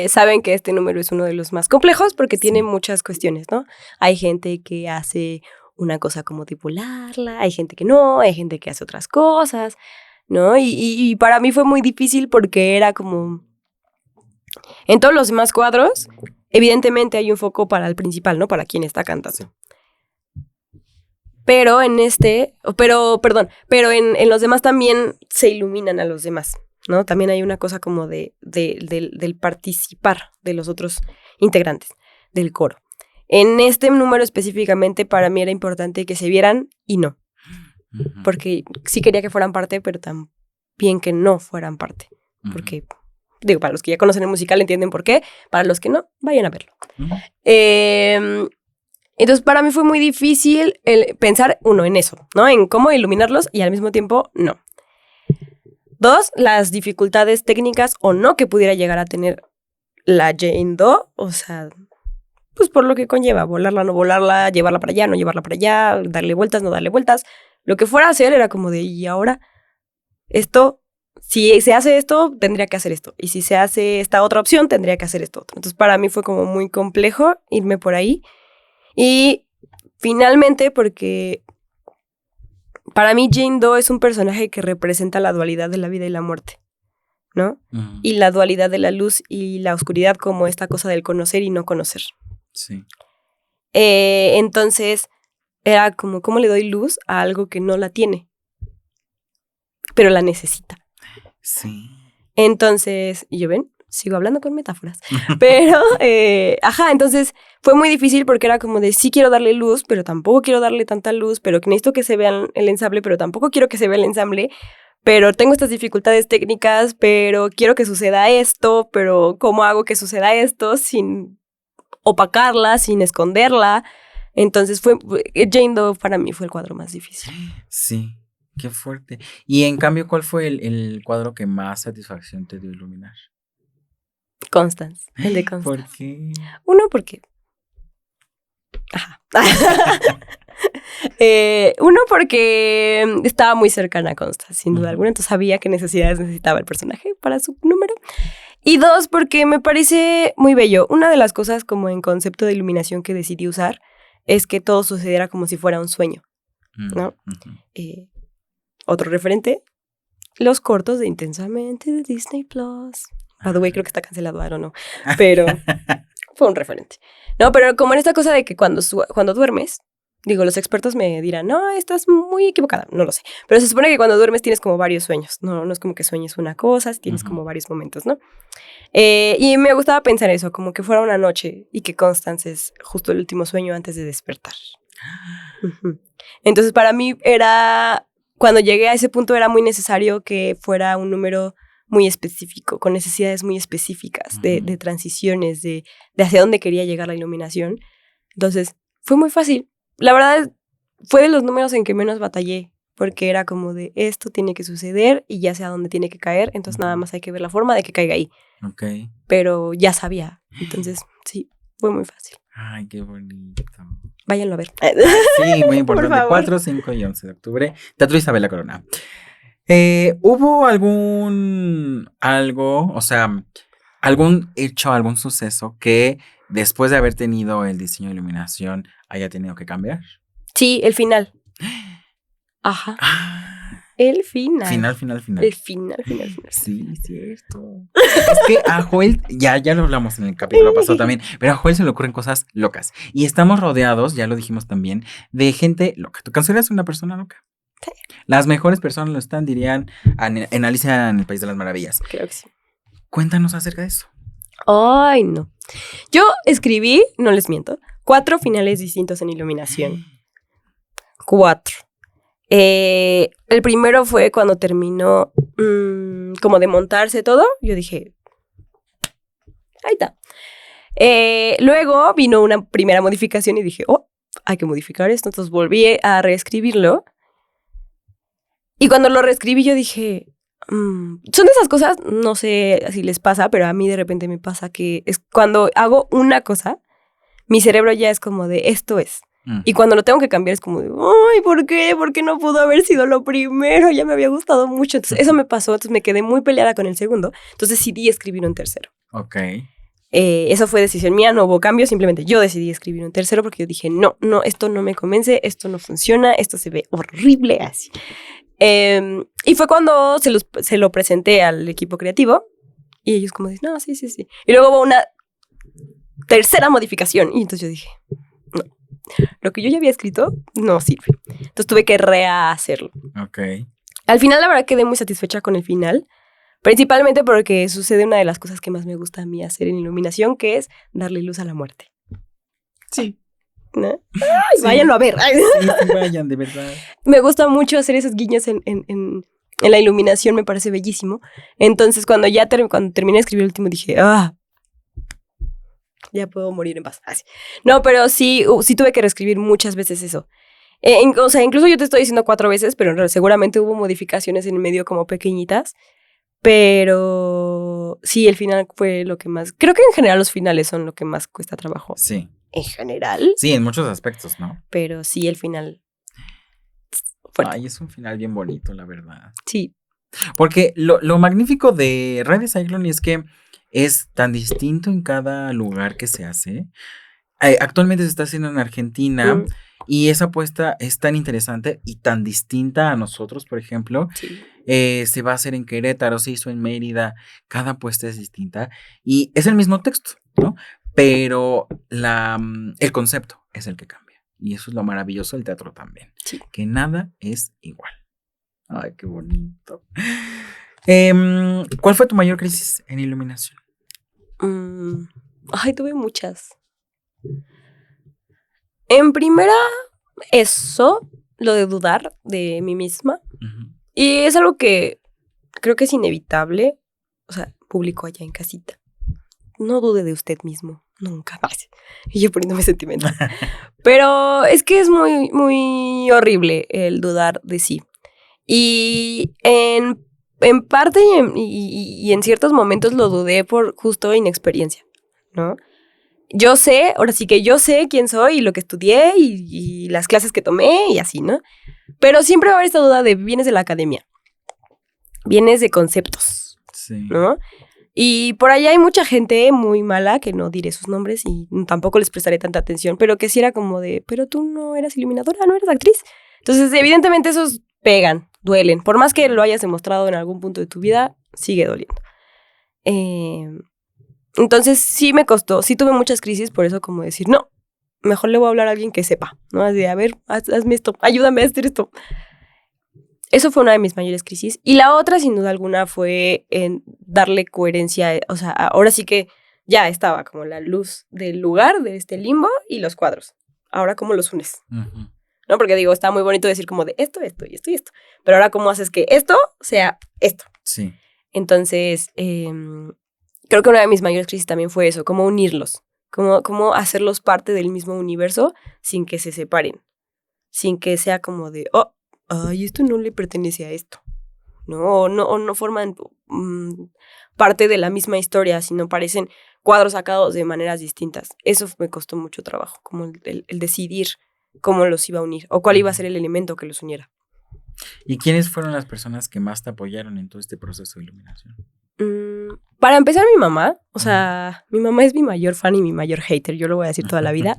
saben que este número es uno de los más complejos porque tiene muchas cuestiones, ¿no? Hay gente que hace una cosa como tipularla, hay gente que no, hay gente que hace otras cosas, ¿no? Y para mí fue muy difícil porque era como... En todos los demás cuadros, evidentemente hay un foco para el principal, ¿no? Para quien está cantando. Sí. Pero en en los demás también se iluminan a los demás, ¿no? También hay una cosa como del participar de los otros integrantes del coro. En este número específicamente para mí era importante que se vieran y no. Porque sí quería que fueran parte, pero también que no fueran parte. Porque, digo, para los que ya conocen el musical entienden por qué, para los que no, vayan a verlo. Entonces, para mí fue muy difícil pensar, uno, en eso, ¿no? En cómo iluminarlos y al mismo tiempo, no. 2, las dificultades técnicas o no que pudiera llegar a tener la Jane Doe, o sea, pues por lo que conlleva, volarla, no volarla, llevarla para allá, no llevarla para allá, darle vueltas, no darle vueltas. Lo que fuera a hacer era como de, y ahora, esto, si se hace esto, tendría que hacer esto. Y si se hace esta otra opción, tendría que hacer esto otro. Entonces, para mí fue como muy complejo irme por ahí. Y finalmente, porque para mí Jane Doe es un personaje que representa la dualidad de la vida y la muerte, ¿no? Y la dualidad de la luz y la oscuridad como esta cosa del conocer y no conocer. Sí. Entonces, era como, ¿cómo le doy luz a algo que no la tiene? Pero la necesita. Sí. Entonces, y yo ven, sigo hablando con metáforas. Pero, entonces fue muy difícil porque era como de sí quiero darle luz, pero tampoco quiero darle tanta luz, pero que necesito que se vea el ensamble, pero tampoco quiero que se vea el ensamble. Pero tengo estas dificultades técnicas, pero quiero que suceda esto, pero ¿cómo hago que suceda esto sin opacarla, sin esconderla? Entonces Jane Doe para mí fue el cuadro más difícil. Sí, qué fuerte. Y en cambio, ¿cuál fue el cuadro que más satisfacción te dio iluminar? Constance, el de Constance. ¿Por qué? Uno, porque... uno, porque estaba muy cercana a Constance, sin duda alguna, entonces sabía qué necesidades necesitaba el personaje para su número. Y dos, porque me parece muy bello. Una de las cosas como en concepto de iluminación que decidí usar es que todo sucediera como si fuera un sueño, ¿no? Otro referente, los cortos de Intensamente de Disney Plus. By the way, creo que está cancelado, I don't know. Pero fue un referente. No, pero como en esta cosa de que cuando duermes, digo, los expertos me dirán, no, estás muy equivocada, no lo sé. Pero se supone que cuando duermes tienes como varios sueños. No es como que sueñes una cosa, tienes como varios momentos, ¿no? Y me gustaba pensar eso, como que fuera una noche y que Constance es justo el último sueño antes de despertar. Entonces para mí cuando llegué a ese punto era muy necesario que fuera un número muy específico, con necesidades muy específicas de transiciones, de hacia dónde quería llegar la iluminación. Entonces fue muy fácil. La verdad fue de los números en que menos batallé, porque era como de esto tiene que suceder y ya sé a dónde tiene que caer, entonces nada más hay que ver la forma de que caiga ahí. Okay. Pero ya sabía, entonces sí, fue muy fácil. Ay, qué bonito. Váyanlo a ver. Sí, muy importante. 4, 5 y 11 de octubre. Teatro Isabel Corona. ¿Hubo algún hecho, algún suceso que después de haber tenido el diseño de iluminación haya tenido que cambiar? Sí, el final. Ajá. El final. Final. El final. Sí, cierto. Es que a Joel, ya lo hablamos en el capítulo pasado también, pero a Joel se le ocurren cosas locas. Y estamos rodeados, ya lo dijimos también, de gente loca. ¿Tú consideras una persona loca? Sí. Las mejores personas lo están, dirían, en Alicia en el País de las Maravillas. Creo que sí. Cuéntanos acerca de eso. Ay, no. Yo escribí, no les miento, 4 finales distintos en iluminación. 4. El primero fue cuando terminó como de montarse todo. Yo dije, ahí está. Luego vino una primera modificación y dije, hay que modificar esto. Entonces volví a reescribirlo. Y cuando lo reescribí yo dije, son de esas cosas, no sé si les pasa, pero a mí de repente me pasa que es cuando hago una cosa, mi cerebro ya es como de esto es. Y cuando lo tengo que cambiar es como de, ay, ¿por qué? ¿Por qué no pudo haber sido lo primero? Ya me había gustado mucho. Entonces eso me pasó, entonces me quedé muy peleada con el segundo. Entonces decidí escribir un tercero. Ok. Eso fue decisión mía, no hubo cambio, simplemente yo decidí escribir un tercero porque yo dije, no, esto no me convence, esto no funciona, esto se ve horrible así. Y fue cuando se lo presenté al equipo creativo y ellos como dicen, no, sí. Y luego hubo una tercera modificación y entonces yo dije, no, lo que yo ya había escrito no sirve. Entonces tuve que rehacerlo. Ok. Al final la verdad quedé muy satisfecha con el final, principalmente porque sucede una de las cosas que más me gusta a mí hacer en iluminación, que es darle luz a la muerte. Sí. ¿No? Ay, sí. Váyanlo a ver. Sí, vayan, de verdad. Me gusta mucho hacer esos guiños en la iluminación, me parece bellísimo. Entonces, cuando terminé de escribir el último, dije, ya puedo morir en paz. Así. No, pero sí tuve que reescribir muchas veces eso. O sea, incluso yo te estoy diciendo 4 veces, pero seguramente hubo modificaciones en el medio como pequeñitas. Pero sí, el final fue lo que más... Creo que en general los finales son lo que más cuesta trabajo. Sí. En general. Sí, en muchos aspectos, ¿no? Pero sí, el final... fuerte. Ay, es un final bien bonito, la verdad. Sí. Porque lo magnífico de Red de Cyclone es que es tan distinto en cada lugar que se hace. Actualmente se está haciendo en Argentina y esa apuesta es tan interesante y tan distinta a nosotros, por ejemplo. Sí. Se va a hacer en Querétaro, se hizo en Mérida. Cada apuesta es distinta y es el mismo texto, ¿no? Pero el concepto es el que cambia. Y eso es lo maravilloso del teatro también. Sí. Que nada es igual. Ay, qué bonito. ¿Cuál fue tu mayor crisis en iluminación? Ay, tuve muchas. En primera, eso, lo de dudar de mí misma. Ujú. Y es algo que creo que es inevitable. O sea, público allá en casita. No dude de usted mismo, nunca más. Y yo poniéndome sentimental. Pero es que es muy, muy horrible el dudar de sí. Y en parte y en ciertos momentos lo dudé por justo inexperiencia, ¿no? Yo sé, ahora sí que yo sé quién soy y lo que estudié y las clases que tomé y así, ¿no? Pero siempre va a haber esta duda de vienes de la academia, vienes de conceptos, Sí. ¿no? Y por allá hay mucha gente muy mala, que no diré sus nombres y tampoco les prestaré tanta atención, pero que sí era como de, pero tú no eras iluminadora, no eras actriz. Entonces, evidentemente esos pegan, duelen. Por más que lo hayas demostrado en algún punto de tu vida, sigue doliendo. Entonces, sí me costó, sí tuve muchas crisis, por eso como decir, no, mejor le voy a hablar a alguien que sepa, ¿no? Así de, a ver, hazme esto, ayúdame a hacer esto. Eso fue una de mis mayores crisis. Y la otra, sin duda alguna, fue en darle coherencia. O sea, ahora sí que ya estaba como la luz del lugar, de este limbo, y los cuadros. Ahora, ¿cómo los unes? Ujú. ¿No? Porque digo, está muy bonito decir como de esto, esto y esto y esto. Pero ahora, ¿cómo haces que esto sea esto? Sí. Entonces, creo que una de mis mayores crisis también fue eso, cómo unirlos. Cómo hacerlos parte del mismo universo sin que se separen. Sin que sea como de, oh, ay, esto no le pertenece a esto, ¿no? O no forman parte de la misma historia, sino parecen cuadros sacados de maneras distintas. Eso me costó mucho trabajo, como el decidir cómo los iba a unir o cuál iba a ser el elemento que los uniera. ¿Y quiénes fueron las personas que más te apoyaron en todo este proceso de iluminación? Para empezar, mi mamá. O sea, mi mamá es mi mayor fan y mi mayor hater. Yo lo voy a decir toda la vida.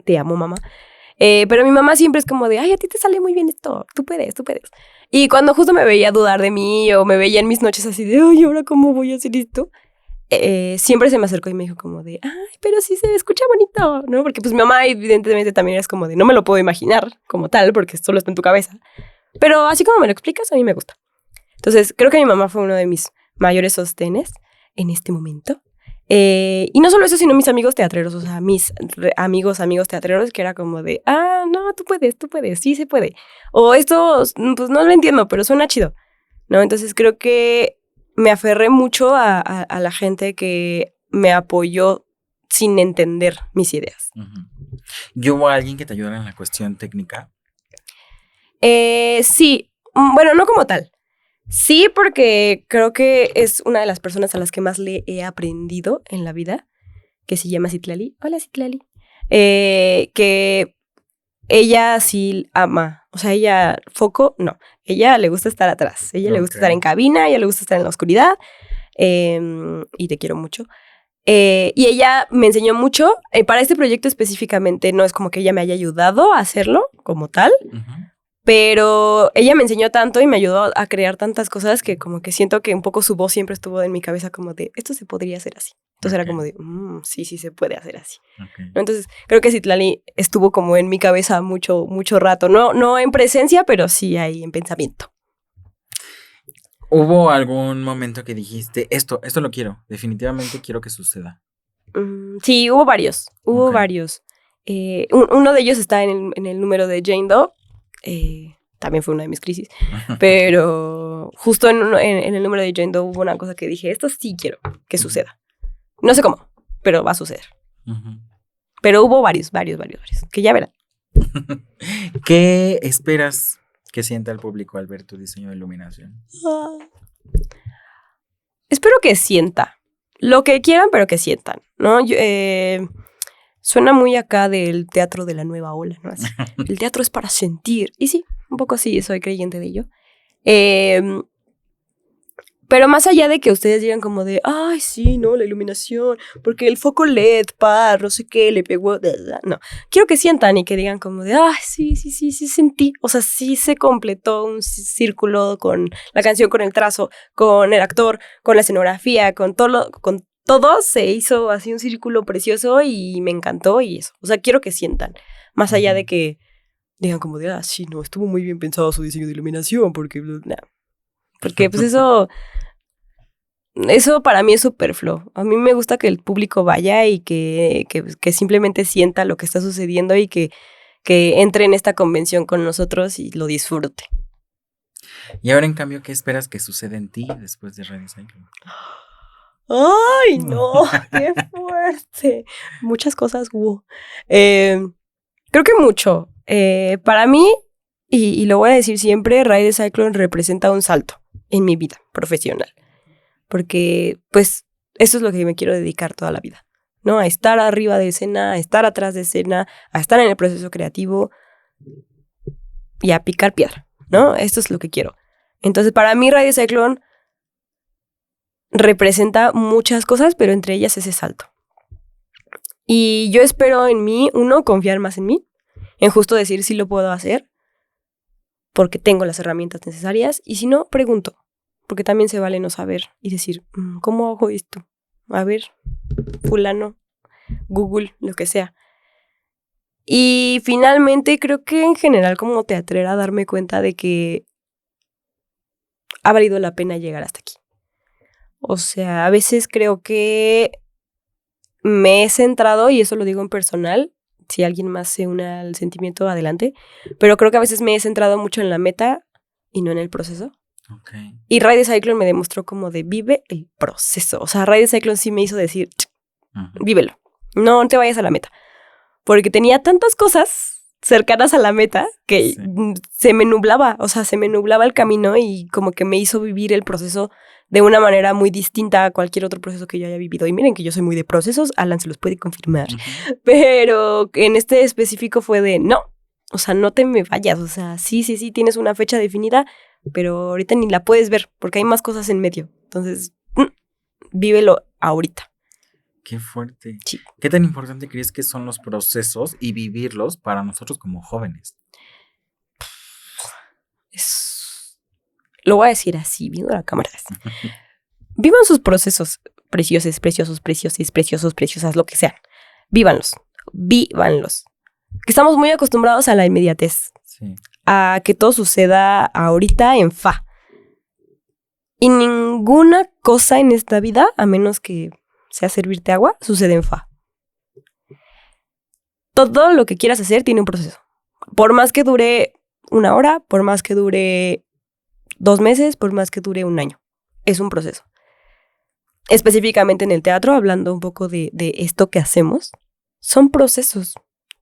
Te amo, mamá. Pero mi mamá siempre es como de, ay, a ti te sale muy bien esto, tú puedes, tú puedes. Y cuando justo me veía dudar de mí o me veía en mis noches así de, ay, ¿ahora cómo voy a hacer esto? Siempre se me acercó y me dijo como de, ay, pero sí se escucha bonito, ¿no? Porque pues mi mamá evidentemente también es como de, no me lo puedo imaginar como tal, porque solo está en tu cabeza. Pero así como me lo explicas, a mí me gusta. Entonces, creo que mi mamá fue uno de mis mayores sostenes en este momento. Y no solo eso, sino mis amigos teatreros, o sea, mis amigos teatreros, que era como de, ah, no, tú puedes, sí se puede. O esto, pues no lo entiendo, pero suena chido, ¿no? Entonces creo que me aferré mucho a la gente que me apoyó sin entender mis ideas. Ujú. ¿Y hubo alguien que te ayudara en la cuestión técnica? Sí, bueno, no como tal. Sí, porque creo que es una de las personas a las que más le he aprendido en la vida, que se llama Citlali. Hola, Citlali. Que ella sí ama, o sea, ella, foco, no. Ella le gusta estar atrás, ella le gusta estar en cabina, ella le gusta estar en la oscuridad, y te quiero mucho. Y ella me enseñó mucho, para este proyecto específicamente, no es como que ella me haya ayudado a hacerlo como tal, pero ella me enseñó tanto y me ayudó a crear tantas cosas que como que siento que un poco su voz siempre estuvo en mi cabeza como de, esto se podría hacer así. Entonces era como de, sí, sí se puede hacer así. ¿No? Entonces creo que Citlali estuvo como en mi cabeza mucho, mucho rato. No en presencia, pero sí ahí en pensamiento. ¿Hubo algún momento que dijiste, esto lo quiero, definitivamente quiero que suceda? Sí, hubo varios, varios. Uno de ellos está en el número de Jane Doe. También fue una de mis crisis, pero justo en el número de Jane Doe hubo una cosa que dije, esto sí quiero que suceda. No sé cómo, pero va a suceder. Pero hubo varios, que ya verán. ¿Qué esperas que sienta el público al ver tu diseño de iluminación? Espero que sienta lo que quieran, pero que sientan, ¿no? Suena muy acá del teatro de la nueva ola, ¿no? Así, el teatro es para sentir. Y sí, un poco sí, soy creyente de ello. Pero más allá de que ustedes digan como de, ay, sí, no, la iluminación, porque el foco LED, no sé qué, le pegó, no. Quiero que sientan y que digan como de, ay, sí sentí. O sea, sí se completó un círculo con la canción, con el trazo, con el actor, con la escenografía, con todo se hizo así un círculo precioso y me encantó y eso. O sea, quiero que sientan. Más allá de que digan como de, sí, no, estuvo muy bien pensado su diseño de iluminación porque, porque pues eso para mí es superfluo. A mí me gusta que el público vaya y que simplemente sienta lo que está sucediendo y que entre en esta convención con nosotros y lo disfrute. Y ahora, en cambio, ¿qué esperas que suceda en ti después de Radio Cyclone? ¡Ay, no! ¡Qué fuerte! Muchas cosas, creo que mucho. Para mí, y lo voy a decir siempre, Radio Cyclone representa un salto en mi vida profesional. Porque, pues, eso es lo que me quiero dedicar toda la vida, ¿no? A estar arriba de escena, a estar atrás de escena, a estar en el proceso creativo y a picar piedra, ¿no? Esto es lo que quiero. Entonces, para mí, Radio Cyclone representa muchas cosas, pero entre ellas ese salto. Y yo espero en mí, confiar más en mí, en justo decir si lo puedo hacer, porque tengo las herramientas necesarias, y si no, pregunto. Porque también se vale no saber y decir, ¿cómo hago esto? A ver, fulano, Google, lo que sea. Y finalmente creo que en general como teatrera darme cuenta de que ha valido la pena llegar hasta aquí. O sea, a veces creo que me he centrado, y eso lo digo en personal, si alguien más se une al sentimiento, adelante, pero creo que a veces me he centrado mucho en la meta y no en el proceso. Okay. Y Radio Cyclone me demostró como de vive el proceso. O sea, Radio Cyclone sí me hizo decir, vívelo, no te vayas a la meta. Porque tenía tantas cosas cercanas a la meta que se me nublaba, o sea, se me nublaba el camino y como que me hizo vivir el proceso de una manera muy distinta a cualquier otro proceso que yo haya vivido. Y miren que yo soy muy de procesos, Alan se los puede confirmar. Pero en este específico fue de, no, o sea, no te me vayas, o sea, sí, tienes una fecha definida, pero ahorita ni la puedes ver porque hay más cosas en medio. Entonces, vívelo ahorita. Qué fuerte. Sí. ¿Qué tan importante crees que son los procesos y vivirlos para nosotros como jóvenes? Lo voy a decir así, viendo la cámara. Vivan sus procesos preciosos, preciosas, lo que sean. Vívanlos. Que estamos muy acostumbrados a la inmediatez. Sí. A que todo suceda ahorita en fa. Y ninguna cosa en esta vida, a menos que sea servirte agua, sucede en fa. Todo lo que quieras hacer tiene un proceso. Por más que dure 1 hora, por más que dure 2 meses, por más que dure 1 año. Es un proceso. Específicamente en el teatro, hablando un poco de esto que hacemos, son procesos.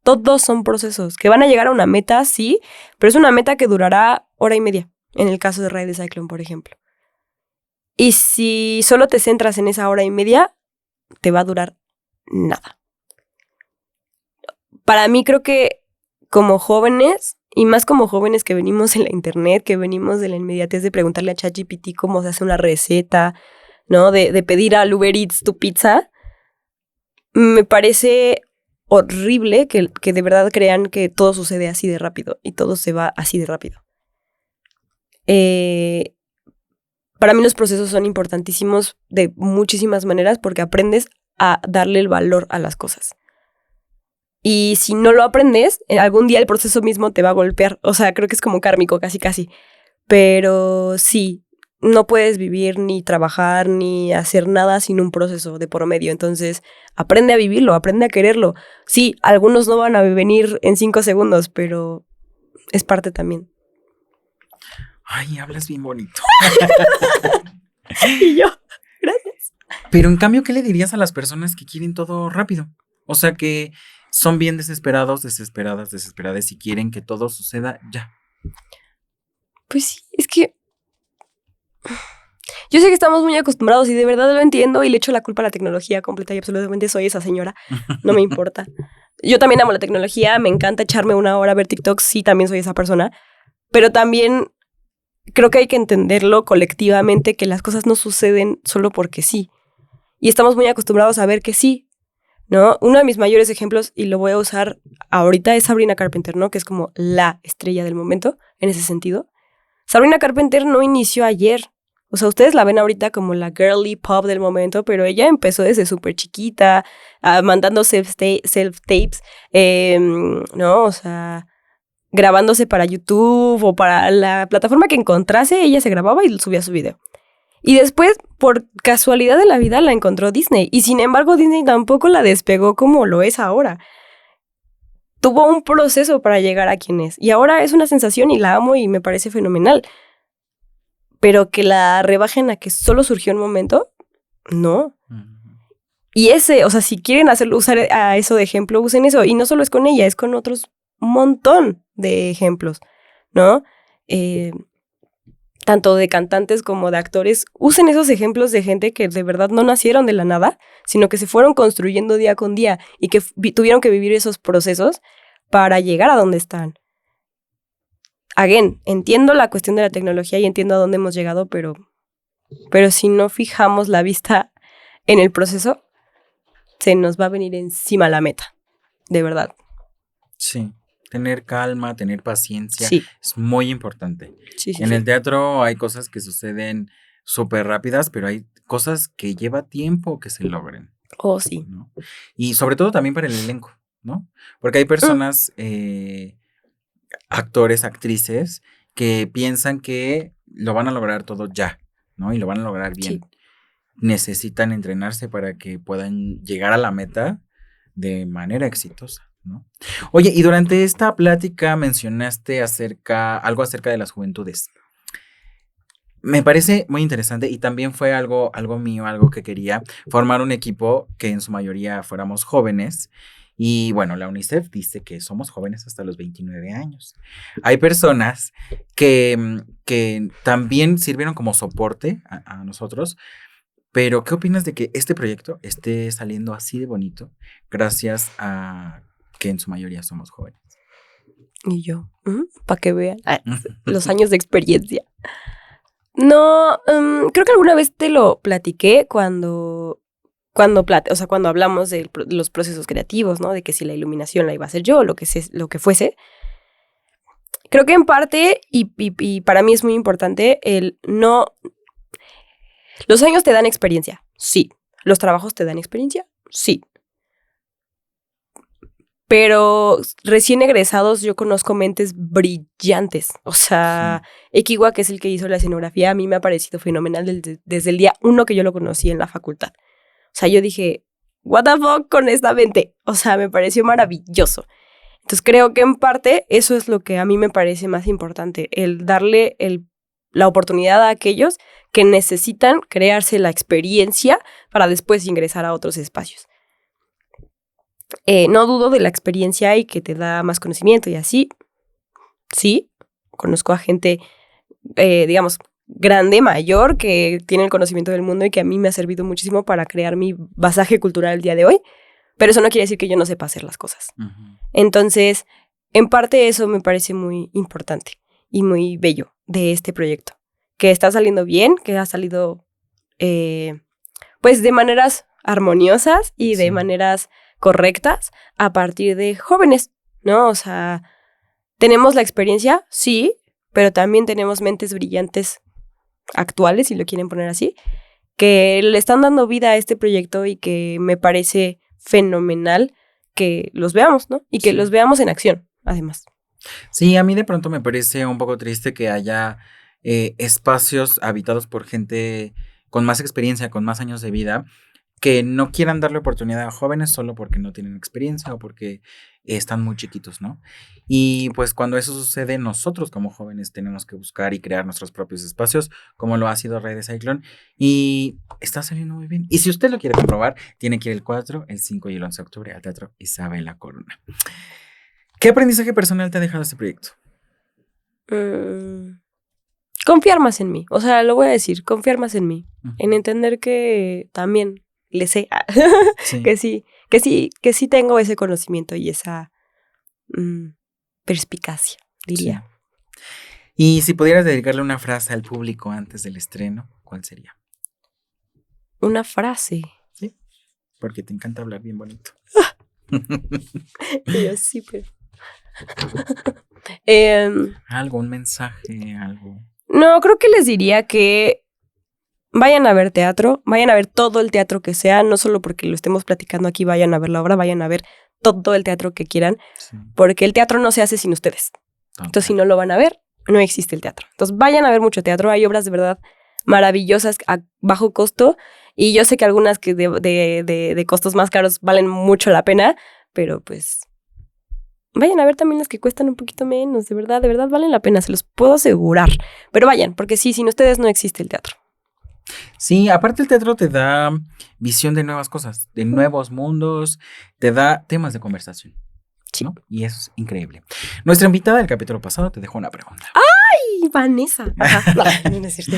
Todos son procesos que van a llegar a una meta, sí, pero es una meta que durará 1 hora y media, en el caso de Radio Cyclone, por ejemplo. Y si solo te centras en esa 1 hora y media, te va a durar nada. Para mí creo que como jóvenes, y más como jóvenes que venimos en la internet, que venimos de la inmediatez de preguntarle a ChatGPT cómo se hace una receta, ¿no? De pedir al Uber Eats tu pizza, me parece horrible que de verdad crean que todo sucede así de rápido y todo se va así de rápido. Para mí los procesos son importantísimos de muchísimas maneras porque aprendes a darle el valor a las cosas. Y si no lo aprendes, algún día el proceso mismo te va a golpear. O sea, creo que es como kármico, casi. Pero sí, no puedes vivir, ni trabajar, ni hacer nada sin un proceso de por medio. Entonces, aprende a vivirlo, aprende a quererlo. Sí, algunos no van a venir en 5 segundos, pero es parte también. Ay, hablas bien bonito. Y yo, gracias. Pero en cambio, ¿qué le dirías a las personas que quieren todo rápido? O sea, que son bien desesperadas y quieren que todo suceda ya. Pues sí, es que yo sé que estamos muy acostumbrados y de verdad lo entiendo y le echo la culpa a la tecnología completa y absolutamente soy esa señora. No me importa. Yo también amo la tecnología, me encanta echarme 1 hora a ver TikTok, sí, también soy esa persona. Pero también creo que hay que entenderlo colectivamente, que las cosas no suceden solo porque sí. Y estamos muy acostumbrados a ver que sí, ¿no? Uno de mis mayores ejemplos, y lo voy a usar ahorita, es Sabrina Carpenter, ¿no? Que es como la estrella del momento, en ese sentido. Sabrina Carpenter no inició ayer. O sea, ustedes la ven ahorita como la girly pop del momento, pero ella empezó desde súper chiquita, mandando self-tapes, ¿no? O sea, grabándose para YouTube o para la plataforma que encontrase, ella se grababa y subía su video. Y después, por casualidad de la vida, la encontró Disney. Y sin embargo, Disney tampoco la despegó como lo es ahora. Tuvo un proceso para llegar a quien es. Y ahora es una sensación y la amo y me parece fenomenal. Pero que la rebajen a que solo surgió un momento, no. Y o sea, si quieren usar a eso de ejemplo, usen eso. Y no solo es con ella, es con otros montón de ejemplos, ¿no? Tanto de cantantes como de actores, usen esos ejemplos de gente que de verdad no nacieron de la nada, sino que se fueron construyendo día con día y que tuvieron que vivir esos procesos para llegar a donde están. Again, entiendo la cuestión de la tecnología y entiendo a dónde hemos llegado, pero si no fijamos la vista en el proceso, se nos va a venir encima la meta, de verdad. Sí. Tener calma, tener paciencia, sí. Es muy importante. Sí, en el teatro hay cosas que suceden súper rápidas, pero hay cosas que lleva tiempo que se logren. Oh, sí. ¿no? Y sobre todo también para el elenco, ¿no? Porque hay personas, actores, actrices, que piensan que lo van a lograr todo ya, ¿no? Y lo van a lograr bien. Sí. Necesitan entrenarse para que puedan llegar a la meta de manera exitosa. ¿no? Oye, y durante esta plática mencionaste algo acerca de las juventudes. Me parece muy interesante y también fue algo mío, algo que quería, formar un equipo que en su mayoría fuéramos jóvenes. Y bueno, la UNICEF dice que somos jóvenes hasta los 29 años. Hay personas que también sirvieron como soporte a nosotros. Pero, ¿qué opinas de que este proyecto esté saliendo así de bonito gracias a que en su mayoría somos jóvenes? Y yo, para que vean los años de experiencia. No, creo que alguna vez te lo platiqué cuando hablamos de los procesos creativos, ¿no? De que si la iluminación la iba a hacer yo, lo que fuese. Creo que en parte, y para mí es muy importante, los años te dan experiencia, sí. Los trabajos te dan experiencia, sí. Pero recién egresados yo conozco mentes brillantes. O sea, Ekiwa, que es el que hizo la escenografía, a mí me ha parecido fenomenal desde el día 1 que yo lo conocí en la facultad. O sea, yo dije, what the fuck con esta mente. O sea, me pareció maravilloso. Entonces creo que en parte eso es lo que a mí me parece más importante. El darle la oportunidad a aquellos que necesitan crearse la experiencia para después ingresar a otros espacios. No dudo de la experiencia y que te da más conocimiento y así. Sí, conozco a gente, digamos, grande, mayor, que tiene el conocimiento del mundo y que a mí me ha servido muchísimo para crear mi basaje cultural el día de hoy. Pero eso no quiere decir que yo no sepa hacer las cosas. Uh-huh. Entonces, en parte eso me parece muy importante y muy bello de este proyecto. Que está saliendo bien, que ha salido pues de maneras armoniosas y de maneras correctas a partir de jóvenes, ¿no? O sea, tenemos la experiencia, sí, pero también tenemos mentes brillantes actuales, si lo quieren poner así, que le están dando vida a este proyecto y que me parece fenomenal que los veamos, ¿no? Y que los veamos en acción, además. Sí, a mí de pronto me parece un poco triste que haya espacios habitados por gente con más experiencia, con más años de vida, que no quieran darle oportunidad a jóvenes solo porque no tienen experiencia o porque están muy chiquitos, ¿no? Y pues cuando eso sucede, nosotros como jóvenes tenemos que buscar y crear nuestros propios espacios, como lo ha sido Red de Cyclone, y está saliendo muy bien. Y si usted lo quiere comprobar, tiene que ir el 4, el 5 y el 11 de octubre al Teatro Isabela Corona. ¿Qué aprendizaje personal te ha dejado este proyecto? Confiar más en mí, o sea, lo voy a decir, confiar más en mí, en entender que también le sé, sí. que sí tengo ese conocimiento y esa perspicacia, diría. Sí. Y si pudieras dedicarle una frase al público antes del estreno, ¿cuál sería? Una frase. Sí, porque te encanta hablar bien bonito. Yo sí, pero... algo, un mensaje, algo. No, creo que les diría que vayan a ver teatro, vayan a ver todo el teatro que sea, no solo porque lo estemos platicando aquí, vayan a ver la obra, vayan a ver todo el teatro que quieran, sí. Porque el teatro no se hace sin ustedes. Entonces, si no lo van a ver, no existe el teatro. Entonces, vayan a ver mucho teatro. Hay obras de verdad maravillosas a bajo costo. Y yo sé que algunas que de costos más caros valen mucho la pena, pero pues vayan a ver también las que cuestan un poquito menos. De verdad valen la pena, se los puedo asegurar. Pero vayan, porque sí, sin ustedes no existe el teatro. Sí, aparte el teatro te da visión de nuevas cosas, de nuevos mundos, te da temas de conversación. Sí. ¿No? Y eso es increíble. Nuestra invitada del capítulo pasado te dejó una pregunta. ¡Ay, Vanessa! Ajá. No es cierto.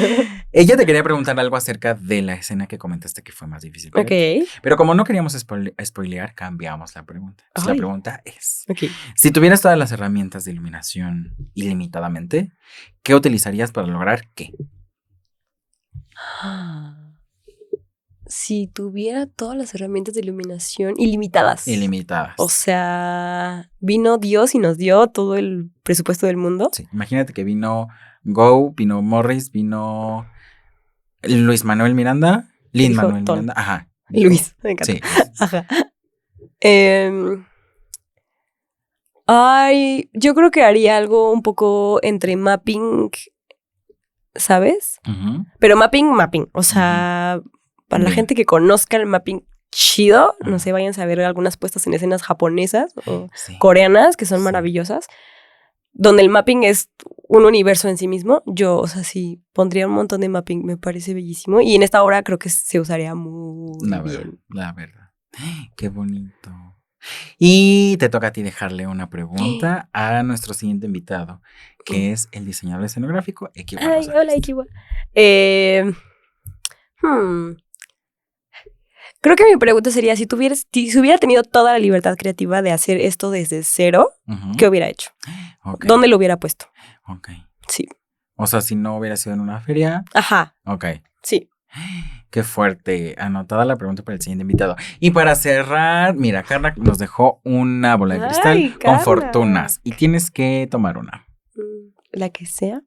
Ella te quería preguntar algo acerca de la escena que comentaste que fue más difícil. Ok. Pero como no queríamos spoilear, cambiamos la pregunta. Entonces, la Ay. pregunta es, Ok. si tuvieras todas las herramientas de iluminación ilimitadamente, ¿qué utilizarías para lograr qué? Si tuviera todas las herramientas de iluminación ilimitadas. Ilimitadas. O sea, vino Dios y nos dio todo el presupuesto del mundo. Sí, imagínate que vino Go, vino Morris, vino Luis Manuel Miranda, Lin Dijo Manuel Ton. Miranda, ajá. Luis, me encanta. Sí. Ajá. Ay, yo creo que haría algo un poco entre mapping, ¿sabes? Ujú. Pero mapping. O sea, para la Bien. gente que conozca el mapping chido, no Ajá. sé, vayan a ver algunas puestas en escenas japonesas o Sí. coreanas que son Sí. maravillosas, donde el mapping es un universo en sí mismo. Yo, o sea, sí, pondría un montón de mapping, me parece bellísimo. Y en esta obra creo que se usaría muy bien. La verdad. Qué bonito. Y te toca a ti dejarle una pregunta a nuestro siguiente invitado, que es el diseñador escenográfico Ekiwa Ay, Rosales. hola, Ikiwa. Creo que mi pregunta sería, si hubiera tenido toda la libertad creativa de hacer esto desde cero, Ujú. ¿qué hubiera hecho? Ok, ¿Dónde lo hubiera puesto? ok. Sí. O sea, si no hubiera sido en una feria, Ajá, ok. sí. Qué fuerte. Anotada la pregunta para el siguiente invitado. Y para cerrar, mira, Carla nos dejó una bola de cristal Ay, con Carla. fortunas. Y tienes que tomar una. La que sea.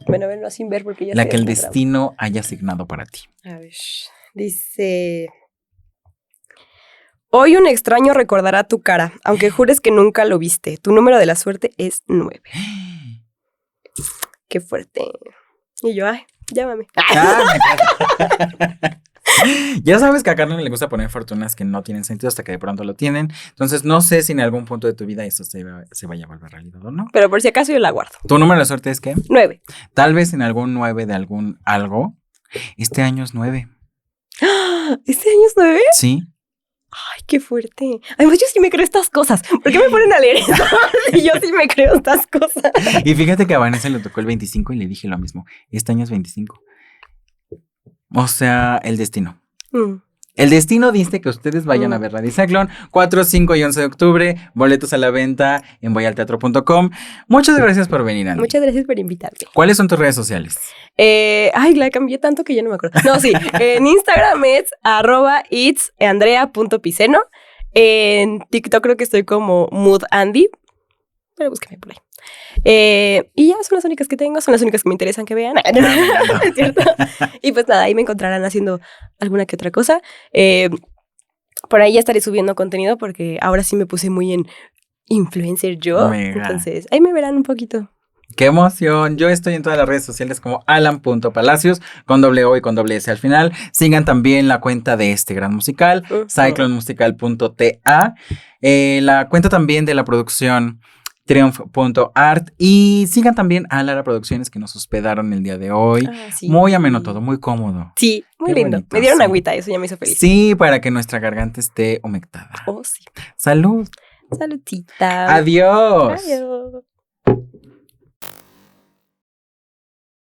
Bueno, verlo sin ver porque ya La sé que el la trama. destino haya asignado para ti. A ver, dice... Hoy un extraño recordará tu cara, aunque jures que nunca lo viste. Tu número de la suerte es 9. Qué fuerte. Y yo, ay, llámame. Ya sabes que a Carla le gusta poner fortunas que no tienen sentido hasta que de pronto lo tienen. Entonces no sé si en algún punto de tu vida eso se vaya a volver realidad o no. Pero por si acaso yo la guardo. ¿Tu número de suerte es qué? 9. Tal vez en algún 9 de algún algo. Este año es 9. ¿Este año es 9? Sí. Ay, qué fuerte. Además, yo sí me creo estas cosas. ¿Por qué me ponen a leer esto? Yo sí me creo estas cosas. Y fíjate que a Vanessa le tocó el 25 y le dije lo mismo. Este año es 25. O sea, el destino. El destino dice que ustedes vayan a ver la Dicyclone 4, 5 y 11 de octubre. Boletos a la venta en voyalteatro.com. Muchas gracias por venir, Andy. Muchas gracias por invitarme. ¿Cuáles son tus redes sociales? Ay, la cambié tanto que ya no me acuerdo. No, sí. En Instagram es @itsandrea.piceno. En TikTok creo que estoy como moodandy. Pero búsqueme por ahí. Y ya son las únicas que tengo, son las únicas que me interesan que vean. ¿Es cierto? Y pues nada, ahí me encontrarán haciendo alguna que otra cosa. Por ahí ya estaré subiendo contenido porque ahora sí me puse muy en influencer yo. Mega. Entonces, ahí me verán un poquito. ¡Qué emoción! Yo estoy en todas las redes sociales como alan.palacios, con doble O y con doble S al final. Sigan también la cuenta de este gran musical, cyclonemusical.ta. La cuenta también de la producción triumph.art. Y sigan también a Lara Producciones que nos hospedaron el día de hoy. Sí. Muy ameno todo, muy cómodo. Sí, muy Qué lindo. bonito, Me dieron sí. agüita, eso ya me hizo feliz. Sí, para que nuestra garganta esté humectada. Oh, sí. ¡Salud! Saludcita. ¡Adiós! Adiós.